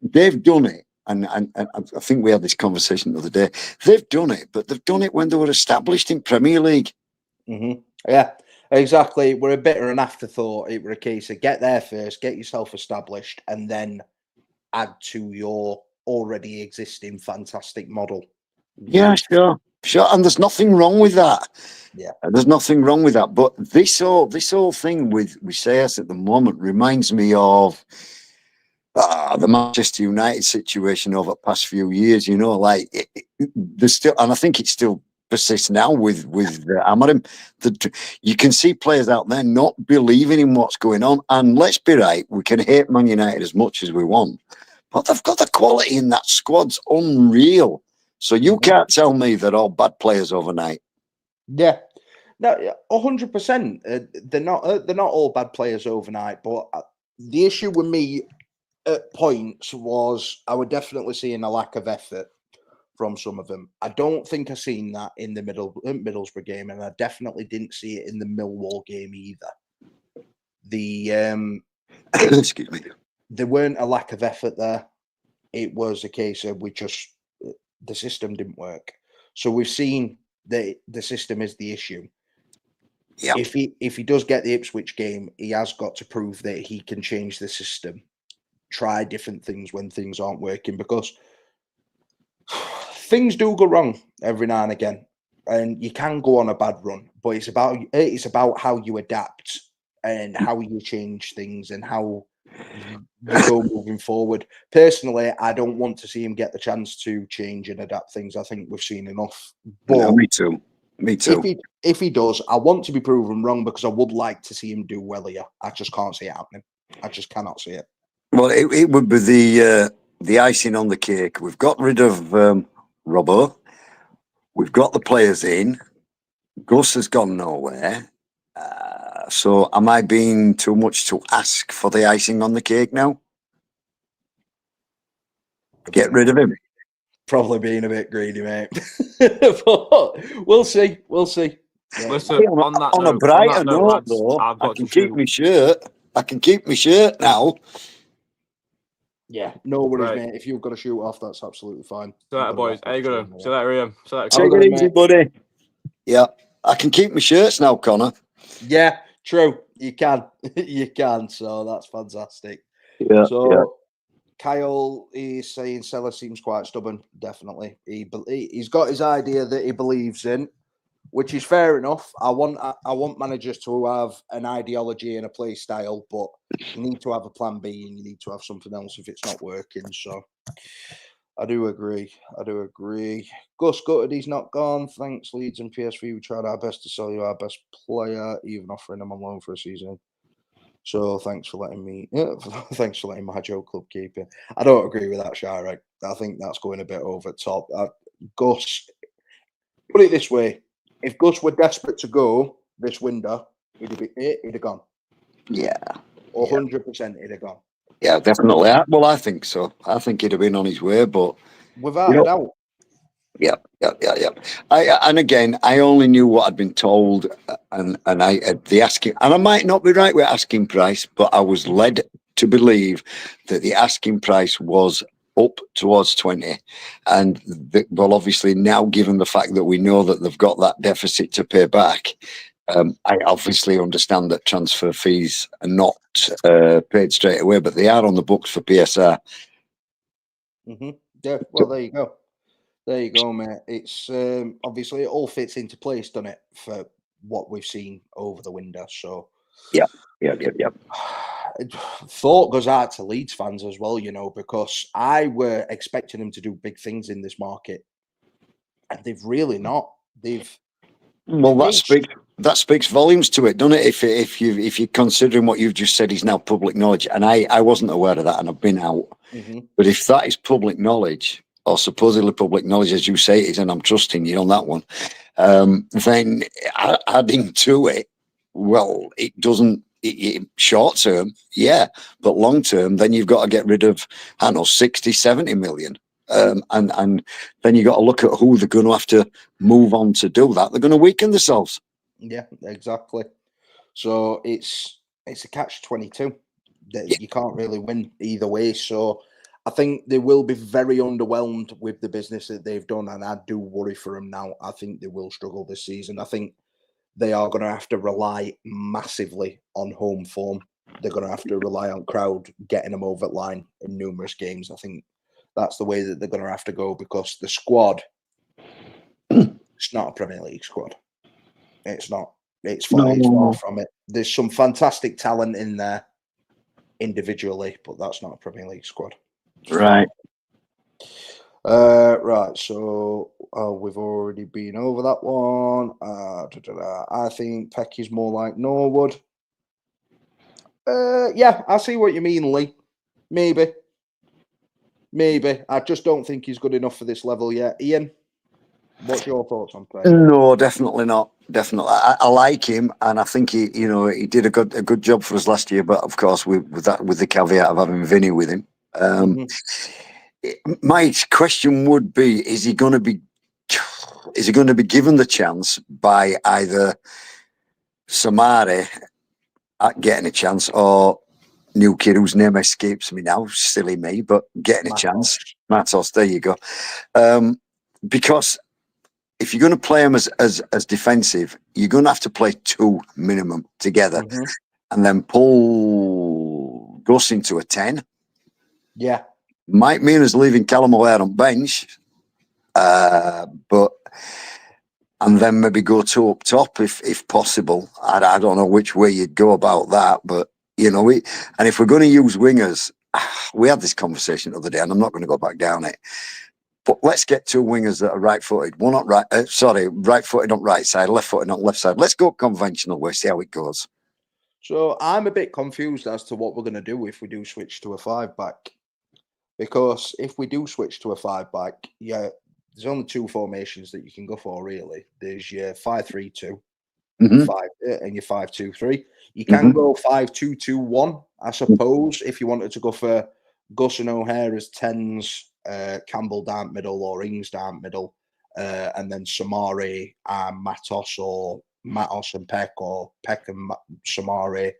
they've done it. And I think we had this conversation the other day. They've done it, but they've done it when they were established in Premier League. Yeah, exactly. We're a bit of an afterthought. It were a case of get there first, get yourself established, and then add to your already existing fantastic model. Yeah, sure. And there's nothing wrong with that. Yeah, there's nothing wrong with that. But this whole thing with Sayers at the moment reminds me of the Manchester United situation over the past few years. There's still, and I think it still persists now with Amarim. You can see players out there not believing in what's going on. And let's be right, we can hate Man United as much as we want, but they've got the quality in that squad's unreal. So you can't tell me they're all bad players overnight. Yeah, no, 100%. They're not all bad players overnight. But the issue with me at points was I was definitely seeing a lack of effort from some of them. I don't think I seen that in the Middlesbrough game, and I definitely didn't see it in the Millwall game either. Excuse me. There weren't a lack of effort there. It was a case of the system didn't work. So we've seen the system is the issue. Yeah. If he does get the Ipswich game, he has got to prove that he can change the system, try different things when things aren't working, because things do go wrong every now and again, and you can go on a bad run. But it's about how you adapt and how you change things and how you go moving forward. Personally, I don't want to see him get the chance to change and adapt things. I think we've seen enough. But no, me too. If he does, I want to be proven wrong, because I would like to see him do well here. I just can't see it happening. I just cannot see it. Well, it would be the icing on the cake. We've got rid of Robbo. We've got the players in. Gus has gone nowhere. So am I being too much to ask for the icing on the cake now? Get rid of him. Probably being a bit greedy, mate. But we'll see. We'll see. Yeah. Listen, on a brighter note, lads, though, I've got I can to keep my shirt. I can keep my shirt now. Yeah, no worries, Right. mate. If you've got to shoot off, that's absolutely fine. See you later, boys. How you going? See you later, Ian. See you later. Take it easy, buddy. Yeah, I can keep my shirts now, Connor. Yeah, true. You can. You can. So that's fantastic. Yeah. So Kyle is saying Seller seems quite stubborn. Definitely. He's got his idea that he believes in, which is fair enough. I want managers to have an ideology and a play style, but you need to have a plan B and you need to have something else if it's not working. So I do agree. Gus gutted he's not gone. Thanks, Leeds and PSV. We tried our best to sell you our best player, even offering him on loan for a season. So thanks for letting me. Yeah, thanks for letting my Joe club keep it. I don't agree with that, Shirek. I think that's going a bit over the top. Gus, put it this way: if Gus were desperate to go this window, he'd have gone. Yeah. 100%, he'd have gone. Yeah, definitely. Well, I think so. I think he'd have been on his way, but without a doubt. Yeah. And again, I only knew what I'd been told, and the asking, and I might not be right with asking price, but I was led to believe that the asking price was up towards 20, and well, obviously now, given the fact that we know that they've got that deficit to pay back, I obviously understand that transfer fees are not paid straight away, but they are on the books for PSR. Yeah, well, there you go. There you go, mate. It's obviously it all fits into place, doesn't it, for what we've seen over the window. So, yeah. Thought goes out to Leeds fans as well, because I were expecting them to do big things in this market, and they've really not. They've Well, It's- that speaks volumes to it, doesn't it? If you're considering what you've just said is now public knowledge, and I wasn't aware of that, and I've been out. Mhm. But if that is public knowledge, or supposedly public knowledge, as you say it is, and I'm trusting you on that one, then adding to it, well, it doesn't. Short term, yeah, but long term, then you've got to get rid of, I don't know, 60, 70 million. And then you got to look at who they're going to have to move on to do that. They're going to weaken themselves. Yeah, exactly. So it's a catch-22. Yeah. You can't really win either way. So I think they will be very underwhelmed with the business that they've done, and I do worry for them now. I think they will struggle this season. I think they are going to have to rely massively on home form. They're going to have to rely on crowd getting them over the line in numerous games. I think that's the way that they're going to have to go, because the squad, it's not a Premier League squad. It's not. It's far from it. There's some fantastic talent in there individually, but that's not a Premier League squad. Right. Right. So we've already been over that one. I think Peck is more like Norwood. Yeah, I see what you mean, Lee. Maybe. I just don't think he's good enough for this level yet. Ian, what's your thoughts on Peck? No, definitely not. Definitely, I like him, and I think he did a good job for us last year. But of course, with the caveat of having Vinny with him. My question would be: Is he going to be given the chance by either Samari at getting a chance, or new kid whose name escapes me now, silly me, but getting a chance? Matos, there you go. Because if you're going to play him as defensive, you're going to have to play two minimum together, and then pull Gus into a 10. Yeah. Might mean us leaving Callum O'Hare on bench, but and then maybe go two up top if possible. I don't know which way you'd go about that, but and if we're going to use wingers, we had this conversation the other day, and I'm not going to go back down it. But let's get two wingers that are right-footed. One on right-footed on right side, left-footed on left side. Let's go conventional way, see how it goes. So I'm a bit confused as to what we're going to do if we do switch to a 5-back. Because if we do switch to a 5-back, yeah, there's only two formations that you can go for, really. There's your 5-3-2 and your 5-2-3. You can go 5-2-2-1, I suppose, if you wanted to go for Gus and O'Hare as 10s, Campbell down middle or Ings down middle, and then Samari and Matos, or Matos and Peck, or Peck and Samari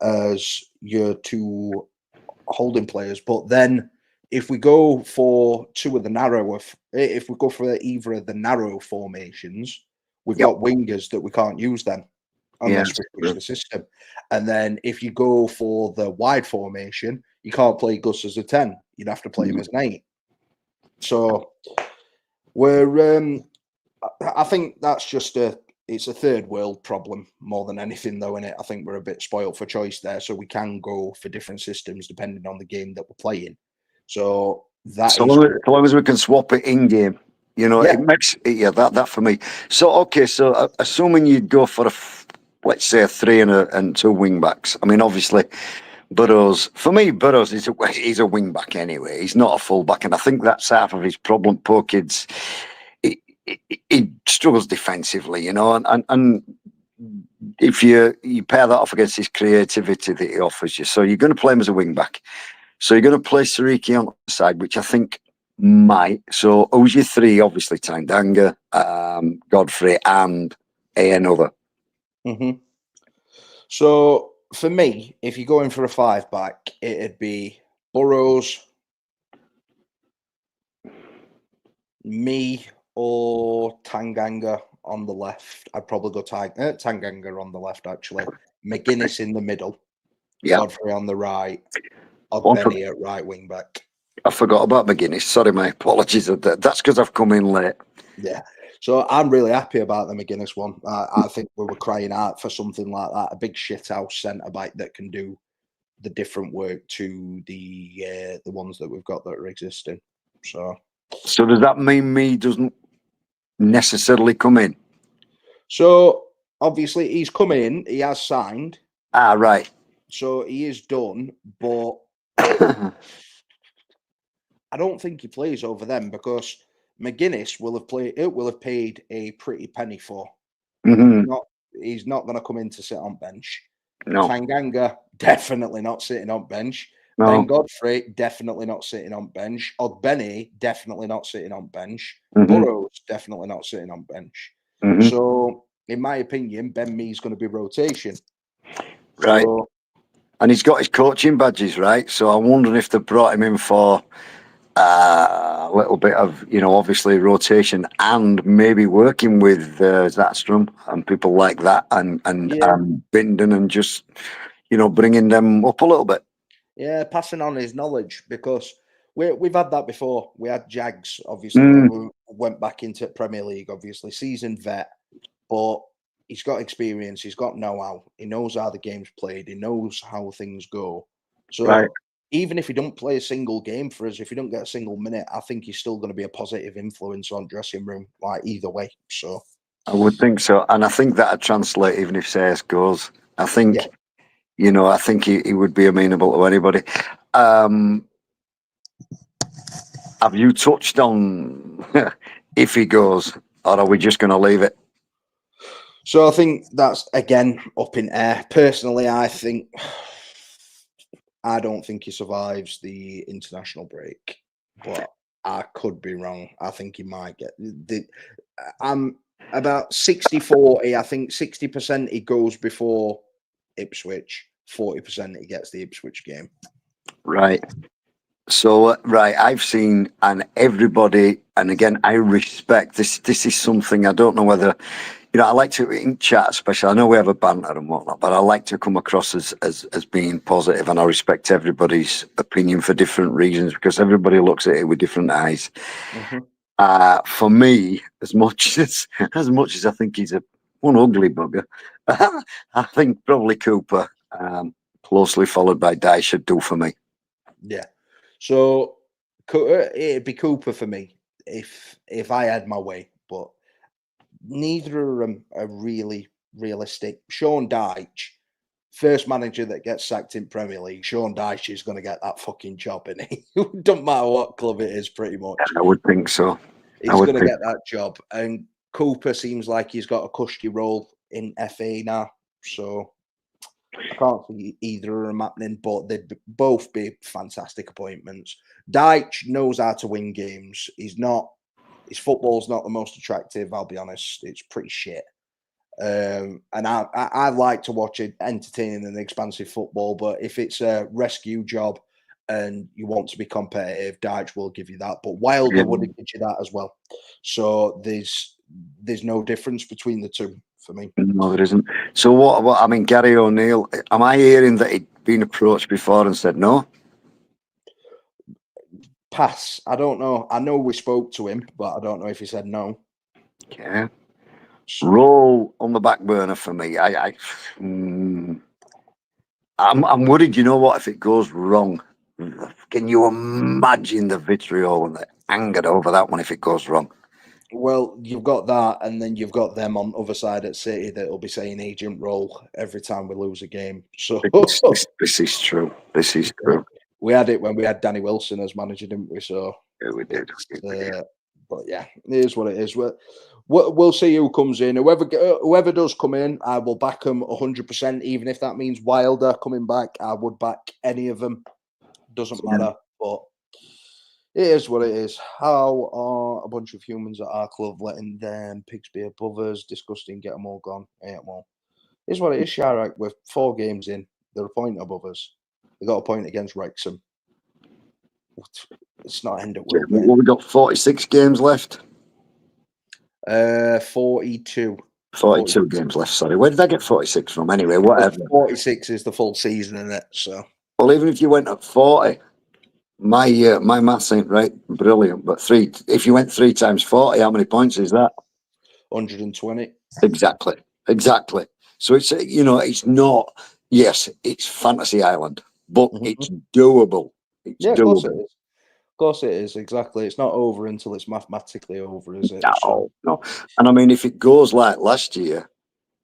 as your two holding players. But then if we go for if we go for either of the narrow formations, we've got wingers that we can't use then unless we switch the system. And then if you go for the wide formation, you can't play Gus as a 10. You'd have to play him as an 8. So I think that's just it's a third world problem more than anything, though, innit? I think we're a bit spoiled for choice there, so we can go for different systems depending on the game that we're playing. So so long as we can swap it in game, it makes that for me. So okay, so assuming you'd go for let's say a 3 and 2 wing backs. I mean, obviously, Burrows he's a wing back anyway. He's not a full back, and I think that's half of his problem. Poor kids. He struggles defensively, and if you pair that off against his creativity that he offers you, so you're going to play him as a wing back. So you're going to play Sariki on the side, which I think might. So who's your 3? Obviously, Tanganga, Godfrey, and another. So for me, if you're going for a 5-back, it'd be Burrows, me, or Tanganga on the left. I'd probably go Tanganga on the left, actually. McGuinness in the middle. Godfrey on the right. Or Benny at right wing back. I forgot about McGuinness. Sorry, my apologies. That's because I've come in late. Yeah. So I'm really happy about the McGuinness one. I think we were crying out for something like that. A big shithouse centre back that can do the different work to the ones that we've got that are existing. So does that mean me doesn't necessarily come in? So obviously he's come in, he has signed, Ah, right. so he is done, but I don't think he plays over them because McGuinness will have paid a pretty penny for. Mhm. He's not going to come in to sit on bench. No, Tanganga definitely not sitting on bench. no. Ben Godfrey definitely not sitting on bench. Benny definitely not sitting on bench. Mhm. Burrows definitely not sitting on bench. Mhm. So, in my opinion, Ben Mee's going to be rotation. Right. So, And he's got his coaching badges, right? So I'm wondering if they brought him in for a little bit of, obviously rotation and maybe working with Zatstrom and people like that and Yeah. Binden and just, bringing them up a little bit. Yeah, passing on his knowledge because we've had that before. We had Jags, obviously, who went back into Premier League, obviously, seasoned vet, but he's got experience, he's got know-how, he knows how the game's played, he knows how things go. So Right. even if he don't play a single game for us, if he don't get a single minute, I think he's still going to be a positive influence on dressing room, like either way. So I would think so. And I think that'd translate even if CS goes. I think, yeah. I think he would be amenable to anybody. Have you touched on if he goes, or are we just going to leave it? So I think that's again up in air. Personally, I don't think he survives the international break, but I could be wrong. I think he might get I'm about 60-40. I think 60% he goes before Ipswich, 40% he gets the Ipswich game. Right. So, right, I've seen, and everybody, and again, I respect this. This is something I don't know whether, I like to, in chat especially, I know we have a banter and whatnot, but I like to come across as being positive, and I respect everybody's opinion for different reasons because everybody looks at it with different eyes. For me, as much as I think he's one ugly bugger, I think probably Cooper, closely followed by Dye, should do for me. Yeah. So it'd be Cooper for me if I had my way, but neither of them are really realistic. Sean Dyche, first manager that gets sacked in Premier League, Sean Dyche is going to get that fucking job, and he don't matter what club it is, pretty much. I would think so. He's going to get that job. And Cooper seems like he's got a cushy role in FA now, so I can't see either of them happening, but they'd both be fantastic appointments. Dyche knows how to win games. His football's not the most attractive, I'll be honest. It's pretty shit. And I like to watch it, entertaining and expansive football, but if it's a rescue job and you want to be competitive, Dyche will give you that. But Wilder would give you that as well. So there's no difference between the two for me. No, there isn't. So what I mean, Gary O'Neill, am I hearing that he'd been approached before and said no? Pass. I don't know. I know we spoke to him, but I don't know if he said no. Okay. Roll on the back burner for me. I'm worried. You know what? If it goes wrong, can you imagine the vitriol and the anger over that one if it goes wrong? Well, you've got that, and then you've got them on the other side at City that will be saying agent role every time we lose a game. So this is true. This is true. We had it when we had Danny Wilson as manager, didn't we? So Yeah, we did. But yeah, it is what it is. We'll see who comes in. Whoever does come in, I will back them 100%. Even if that means Wilder coming back, I would back any of them. Doesn't matter. But it is what it is. How are a bunch of humans at our club letting them pigs be above us? Disgusting. Get them all gone. Ain't them all. It's what it is, Sharak. We're 4 games in. They're a point above us. They got a point against Wrexham. It's not end up well. We've got 46 games left. 42. 42 games left. Sorry, where did I get 46 from? Anyway, whatever. 46 is the full season, isn't it? So, well, even if you went up 40, my maths ain't right, brilliant. But if you went 3 times 40, how many points is that? 120. Exactly. So it's it's not. Yes, it's Fantasy Island, but it's doable. It's doable. Of course it is. Of course it is, exactly. It's not over until it's mathematically over, is it? So, No. And I mean, if it goes like last year,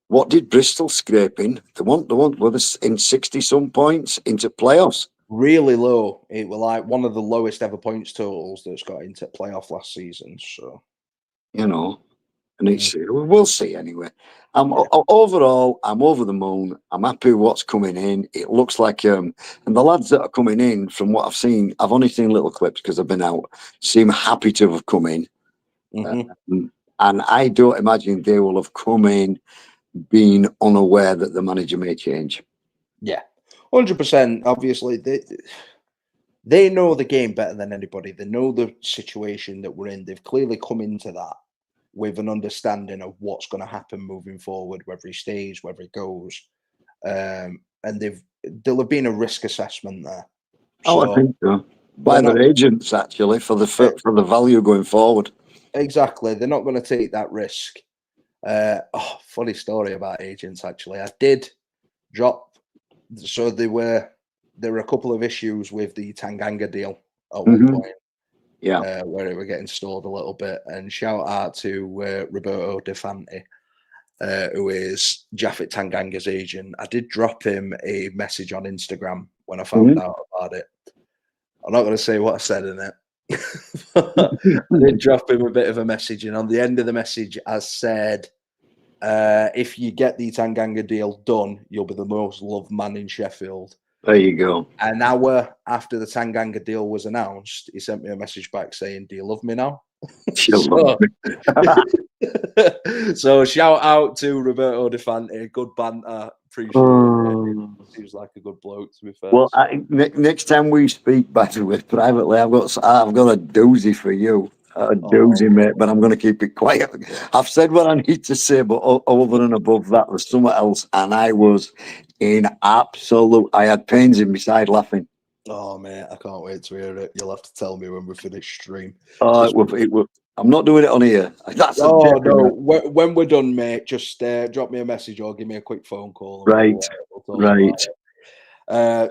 what did Bristol scrape in? They were in 60 some points into playoffs. really low. It was like one of the lowest ever points totals that's got into playoff last season. So, You know, and we'll see anyway. Overall, I'm over the moon. I'm happy with what's coming in. It looks like and the lads that are coming in, from what I've seen, I've only seen little clips because I've been out, seem happy to have come in. And I don't imagine they will have come in being unaware that the manager may change. yeah, 100%. Obviously, they know the game better than anybody. They know the situation that we're in. They've clearly come into that with an understanding of what's going to happen moving forward, whether he stays, whether he goes. And there'll have been a risk assessment there. I think so. By their agents, actually, for the value going forward. Exactly. They're not going to take that risk. Funny story about agents, actually. I did drop. So there were a couple of issues with the Tanganga deal at one point. Yeah. Where it were getting stalled a little bit. And shout out to Roberto De Fanti, who is Japhet Tanganga's agent. I did drop him a message on Instagram when I found out about it. I'm not going to say what I said in it. I did drop him a bit of a message, and on the end of the message, I said, if you get the Tanganga deal done, you'll be the most loved man in Sheffield. There you go. An hour after the Tanganga deal was announced, he sent me a message back saying, "Do you love me now?" So shout out to Roberto De Fanti. Good banter. Appreciate it. Seems like a good bloke, to be fair. Well, next time we speak, by the way, privately, I've got a doozy for you. A doozy, mate, but I'm going to keep it quiet. I've said what I need to say, but over and above that, there's something else, and I was in I had pains in my side laughing. Oh, mate, I can't wait to hear it. You'll have to tell me when we finish stream. I'm not doing it on here. No. When we're done, mate, just drop me a message or give me a quick phone call. Right.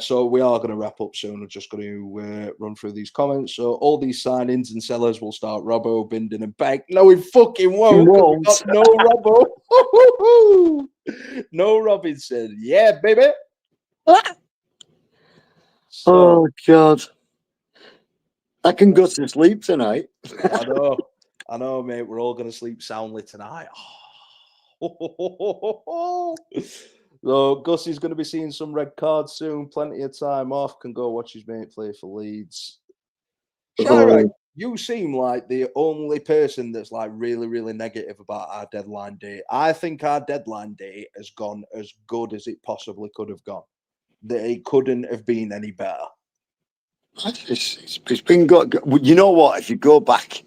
So we are going to wrap up soon. We're just going to run through these comments. So all these signings and sellers will start Robbo, Bindon and Beck. No, we fucking won't. No Robbo. No Robinson. Yeah, baby. Oh, God. I can go to sleep tonight. I know, mate. We're all going to sleep soundly tonight. So Gussie's going to be seeing some red cards soon. Plenty of time off. Can go watch his mate play for Leeds. Shira, you seem like the only person that's like really, really negative about our deadline date. I think our deadline date has gone as good as it possibly could have gone. That it couldn't have been any better. It's been good. You know what? If you go back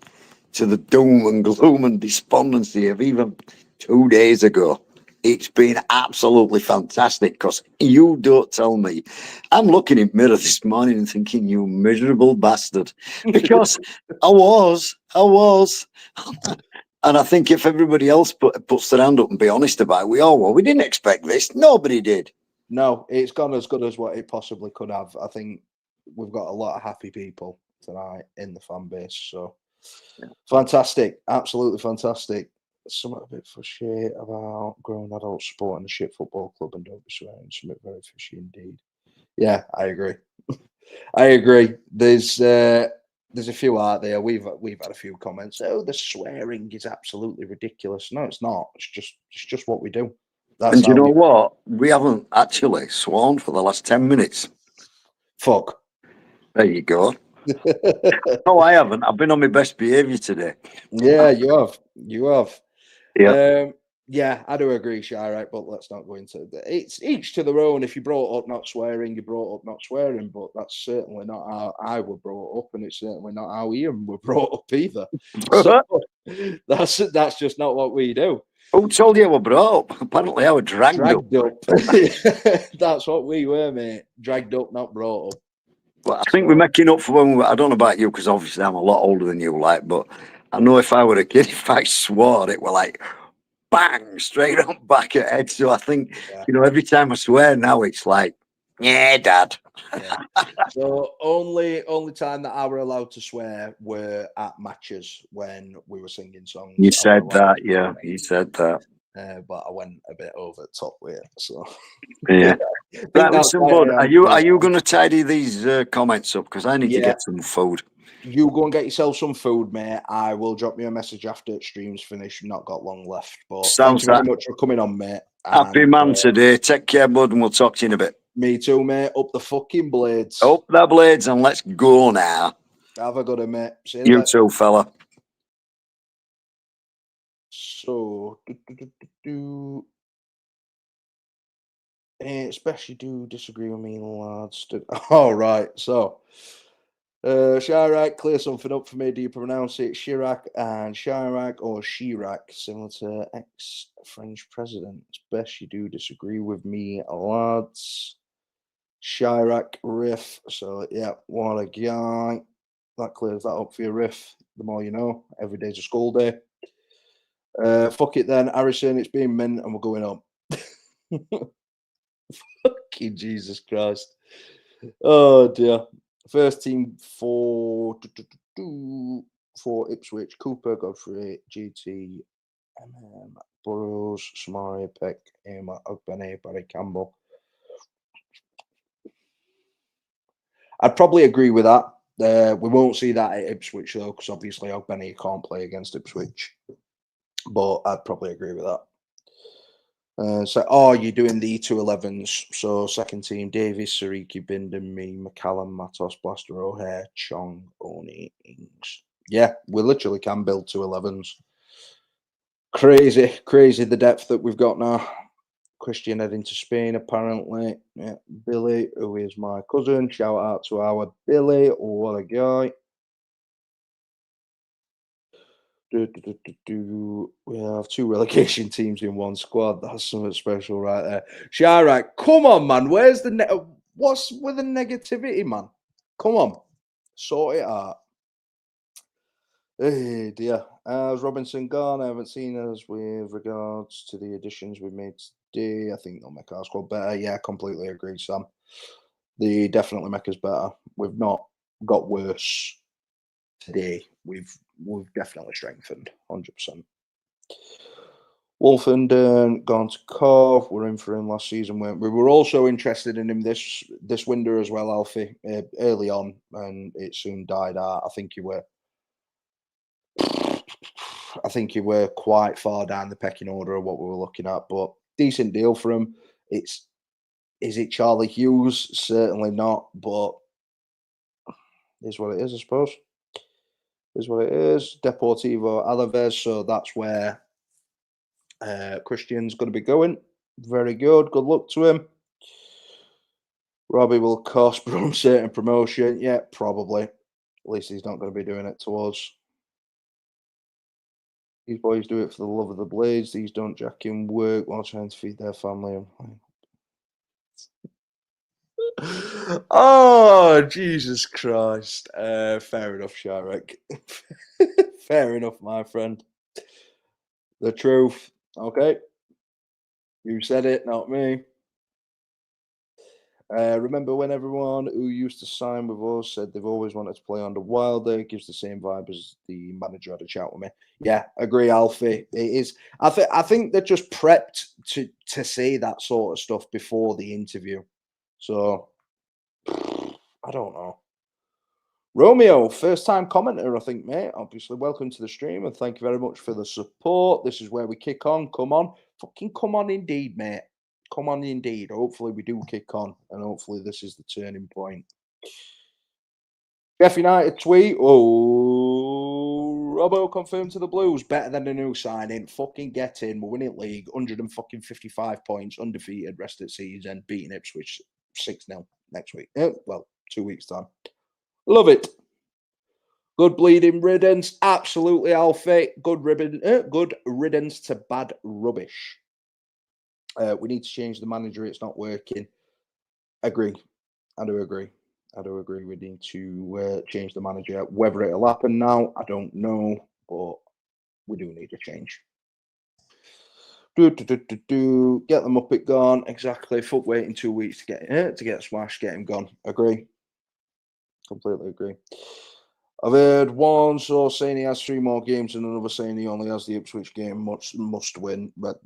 to the doom and gloom and despondency of even 2 days ago, it's been absolutely fantastic, because you don't tell me. I'm looking in the mirror this morning and thinking, you miserable bastard, because I was. And I think if everybody else puts their hand up and be honest about it, we didn't expect this. Nobody did. No, it's gone as good as what it possibly could have. I think we've got a lot of happy people tonight in the fan base. So fantastic. Absolutely fantastic. Something a bit fishy about grown adults supporting a shit football club and don't be swearing. Something very fishy indeed. Yeah, I agree. I agree. There's a few out there. We've had a few comments. Oh, the swearing is absolutely ridiculous. No, it's not. It's just what we do. And you know what? We haven't actually sworn for the last 10 minutes. Fuck. There you go. No, I haven't. I've been on my best behaviour today. Yeah, you have. You have. Yeah. Yeah, I do agree, Shire, but let's not go into it. It's each to their own. If you brought up not swearing, you brought up not swearing, but that's certainly not how I were brought up, and it's certainly not how Ian were brought up either. So that's just not what we do. Who told you I were brought up? Apparently I was dragged up. That's what we were, mate. Dragged up, not brought up. Well, I think we're making up for when I don't know about you, because obviously I'm a lot older than you, but I know if I were a kid, if I swore, it were like bang, straight on back at head. So I think, every time I swear now, it's like, Yeah, Dad. Yeah. So only time that I were allowed to swear were at matches when we were singing songs. You I were said allowed that, to yeah. swear. You said that. But I went a bit over the top with it. So Yeah. I think Right, that's listen, why bud. I Are am you here. going to tidy these comments up? Because I need to Yeah. get some food. You go and get yourself some food, mate. I will drop you a message after stream's finished. We've not got long left. But thank Sounds you very that. much for coming on, mate. Happy And, man today. Take care, bud, and we'll talk to you in a bit. me too, mate. Up the fucking blades. Up the blades and let's go now. Have a good one, mate. See you in a You bit. too, fella. So, especially do disagree with me, lads. All right, so Chirac, clear something up for me. Do you pronounce it Chirac and Chirac or Chirac, similar to ex-French president? Best you do disagree with me, lads. Chirac riff. So yeah, what a guy. That clears that up for your riff. The more you know. Every day's a school day. Fuck it then, Harrison. It's been mint, and we're going up. Fucking Jesus Christ. Oh dear. First team for Ipswich: Cooper, Godfrey, GT, Burrows, Samari, Peck, Emma, Ogbene, Barry Campbell. I'd probably agree with that. We won't see that at Ipswich though, because obviously Ogbene can't play against Ipswich. But I'd probably agree with that. You're doing the 2-11s. So second team: Davies, Sariki, Bindon, me, McCallum, Matos, Blaster, O'Hare, Chong, Oni, Ings. Yeah, we literally can build 2-11s. Crazy the depth that we've got now. Christian heading to Spain apparently. Yeah, Billy, who is my cousin. Shout out to our Billy. Oh, what a guy. We have 2 relegation teams in one squad. That's something special right there. Chirac, come on, man. Where's the what's with the negativity, man? Come on, sort it out. Hey dear. Has Robinson gone? I haven't seen us with regards to the additions we made today. I think they'll make our squad better. Yeah, completely agree, Sam. They definitely make us better. We've not got worse today. We've definitely strengthened 100%. Wolfenden gone to Cove. We're in for him last season. We were also interested in him this window as well, Alfie, early on, and it soon died out. I think you were quite far down the pecking order of what we were looking at, but decent deal for him. Is it Charlie Hughes? Certainly not, but is what it is, I suppose. Is what it is. Deportivo Alaves, so that's where Christian's going to be going. Very good. Good luck to him. Robbie will cost Brum certain promotion. Yeah, probably. At least he's not going to be doing it to us. These boys do it for the love of the blades. These don't jack in work while trying to feed their family. Oh, Jesus Christ. Fair enough, Sharek. Fair enough, my friend. The truth. Okay. You said it, not me. Remember when everyone who used to sign with us said they've always wanted to play under Wilder? It gives the same vibe as the manager had a chat with me. Yeah, agree, Alfie. It is. I think they're just prepped to say that sort of stuff before the interview. So I don't know. Romeo, first time commenter, I think, mate. Obviously, welcome to the stream and thank you very much for the support. This is where we kick on. Come on. Fucking come on indeed, mate. Come on indeed. Hopefully we do kick on and hopefully this is the turning point. Jeff United tweet. Oh, Robbo confirmed to the Blues. Better than a new signing. Fucking get in. We're winning league. 155 points. Undefeated rest of the season. Beating Ipswich 6-0 next week. Well, 2 weeks' time. Love it. Good bleeding riddance. Absolutely, Alfie. Good riddance to bad rubbish. We need to change the manager. It's not working. Agree. I do agree. We need to change the manager. Whether it'll happen now, I don't know, but we do need a change. Get them up, it gone. Exactly. Fuck waiting 2 weeks to get smashed, get him gone. Agree. Completely agree. I've heard one source saying he has 3 more games and another saying he only has the Ipswich game must win. But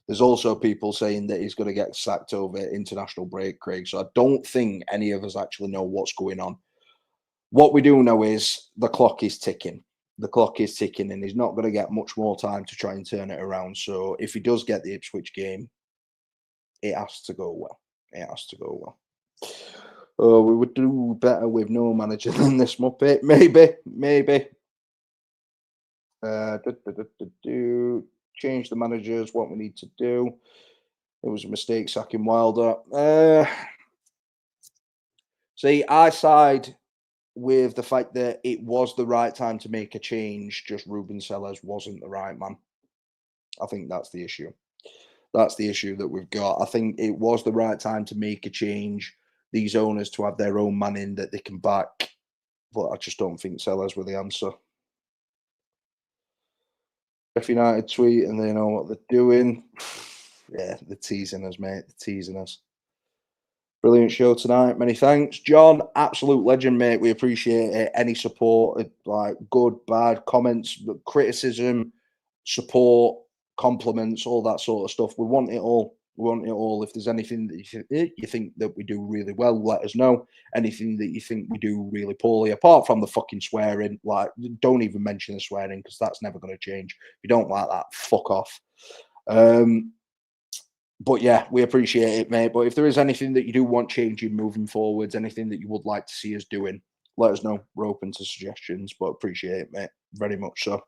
there's also people saying that he's going to get sacked over international break, Craig. So I don't think any of us actually know what's going on. What we do know is the clock is ticking. The clock is ticking, and he's not going to get much more time to try and turn it around. So if he does get the Ipswich game, it has to go well. It has to go well. We would do better with no manager than this Muppet. Maybe. Change the managers. What we need to do. It was a mistake sacking Wilder. See, I side with the fact that it was the right time to make a change. Just Ruben Sellers wasn't the right man. I think that's the issue. That's the issue that we've got. I think it was the right time to make a change. These owners to have their own man in that they can back. But I just don't think Sellers were the answer. If United tweet and they know what they're doing. Yeah, they're teasing us, mate. They're teasing us. Brilliant show tonight. Many thanks. John, absolute legend, mate. We appreciate it. Any support, like good, bad, comments, criticism, support, compliments, all that sort of stuff. We want it all. We want it all. If there's anything that you think that we do really well, let us know. Anything that you think we do really poorly, apart from the fucking swearing, like don't even mention the swearing because that's never going to change. If you don't like that, fuck off. But yeah, we appreciate it, mate. But if there is anything that you do want changing moving forwards, anything that you would like to see us doing, let us know. We're open to suggestions, but appreciate it, mate. Very much so.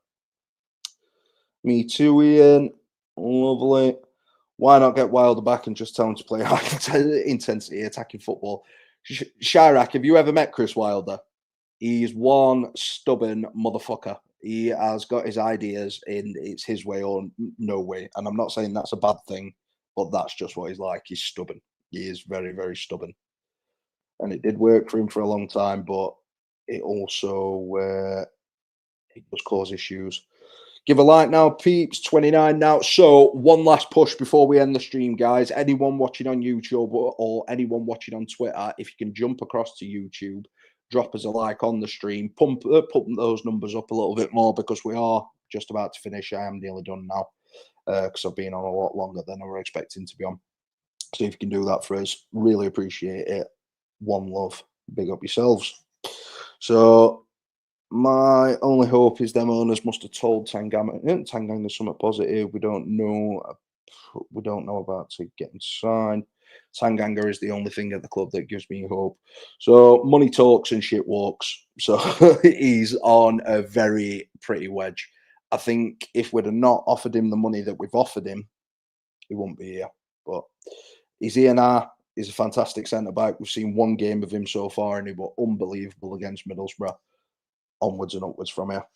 Me too, Ian. Lovely. Why not get Wilder back and just tell him to play high intensity attacking football? Chirac, have you ever met Chris Wilder? He's one stubborn motherfucker. He has got his ideas and it's his way or no way. And I'm not saying that's a bad thing, but that's just what he's like. He's stubborn. He is very, very stubborn. And it did work for him for a long time, but it also it does cause issues. Give a like now, peeps. 29 now. So one last push before we end the stream, guys. Anyone watching on YouTube or anyone watching on Twitter, if you can jump across to YouTube, drop us a like on the stream, pump those numbers up a little bit more because we are just about to finish. I am nearly done now because I've been on a lot longer than I was expecting to be on. So if you can do that for us, really appreciate it. One love. Big up yourselves. So my only hope is them owners must have told Tanganga something positive. We don't know about to getting signed. Tanganga is the only thing at the club that gives me hope. So money talks and shit walks. So he's on a very pretty wedge. I think if we'd have not offered him the money that we've offered him, he won't be here. But he's here now. He's a fantastic centre back. We've seen one game of him so far, and he was unbelievable against Middlesbrough. Onwards and upwards from here.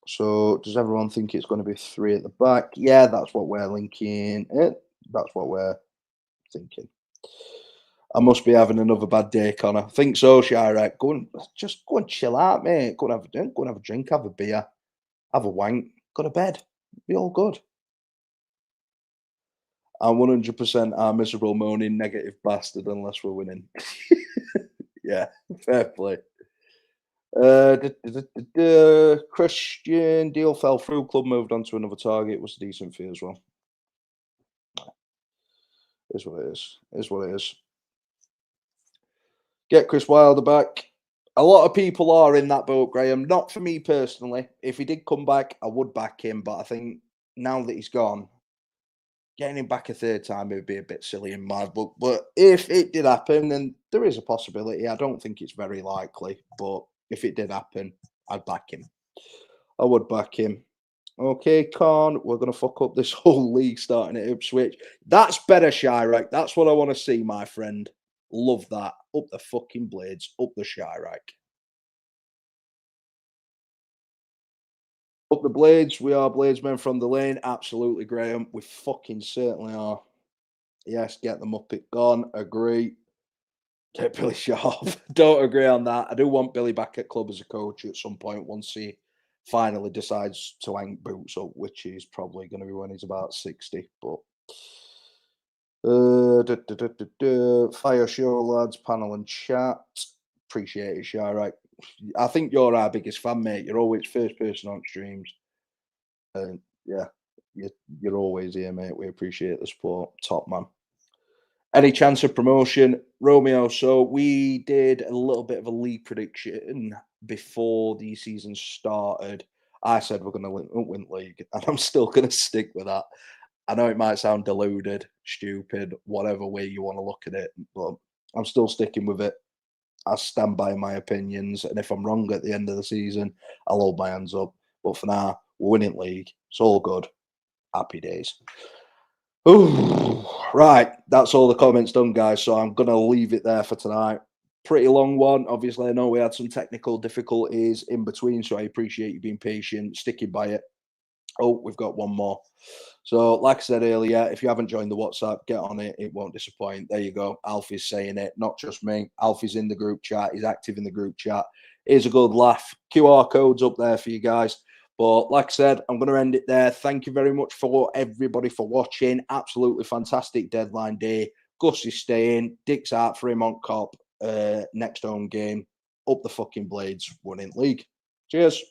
So does everyone think it's going to be 3 at the back? Yeah, that's what we're linking. That's what we're thinking. I must be having another bad day, Connor. I think so, Chirac. Go and chill out, mate. Go and have a drink, have a beer, have a wank, go to bed. Be all good. I'm 100% a miserable, moaning, negative bastard unless we're winning. Yeah, fair play. Christian deal fell through. Club moved on to another target. It was a decent fee as well. Is what it is. Is what it is. Get Chris Wilder back. A lot of people are in that boat, Graham. Not for me personally. If he did come back, I would back him. But I think now that he's gone, getting him back a third time would be a bit silly in my book. But if it did happen, then there is a possibility. I don't think it's very likely, but if it did happen, I'd back him. I would back him. Okay, Con, we're going to fuck up this whole league starting at Ipswich. That's better, Chirac. That's what I want to see, my friend. Love that. Up the fucking blades. Up the Chirac. Up the blades. We are bladesmen from the lane. Absolutely, Graham. We fucking certainly are. Yes, get them up it gone. Agree. Get Billy Sharp. Don't agree on that. I do want Billy back at club as a coach at some point once he finally decides to hang boots up, which is probably going to be when he's about 60. But fire show, lads, panel and chat. Appreciate it, Shy. Right. I think you're our biggest fan, mate. You're always first person on streams. Yeah, you're always here, mate. We appreciate the support. Top man. Any chance of promotion, Romeo? So we did a little bit of a league prediction before the season started. I said we're going to win league, and I'm still going to stick with that. I know it might sound deluded, stupid, whatever way you want to look at it, but I'm still sticking with it. I stand by my opinions, and if I'm wrong at the end of the season, I'll hold my hands up. But for now, we're winning league. It's all good. Happy days. Ooh, right, that's all the comments done, guys. So I'm going to leave it there for tonight. Pretty long one. Obviously, I know we had some technical difficulties in between, so I appreciate you being patient, sticking by it. Oh, we've got one more. So, like I said earlier, if you haven't joined the WhatsApp, get on it. It won't disappoint. There you go. Alfie's saying it, not just me. Alfie's in the group chat. He's active in the group chat. Here's a good laugh. QR code's up there for you guys. But like I said, I'm going to end it there. Thank you very much for everybody for watching. Absolutely fantastic deadline day. Gus is staying. Dick's out for him on Cop. Next home game. Up the fucking Blades, winning league. Cheers.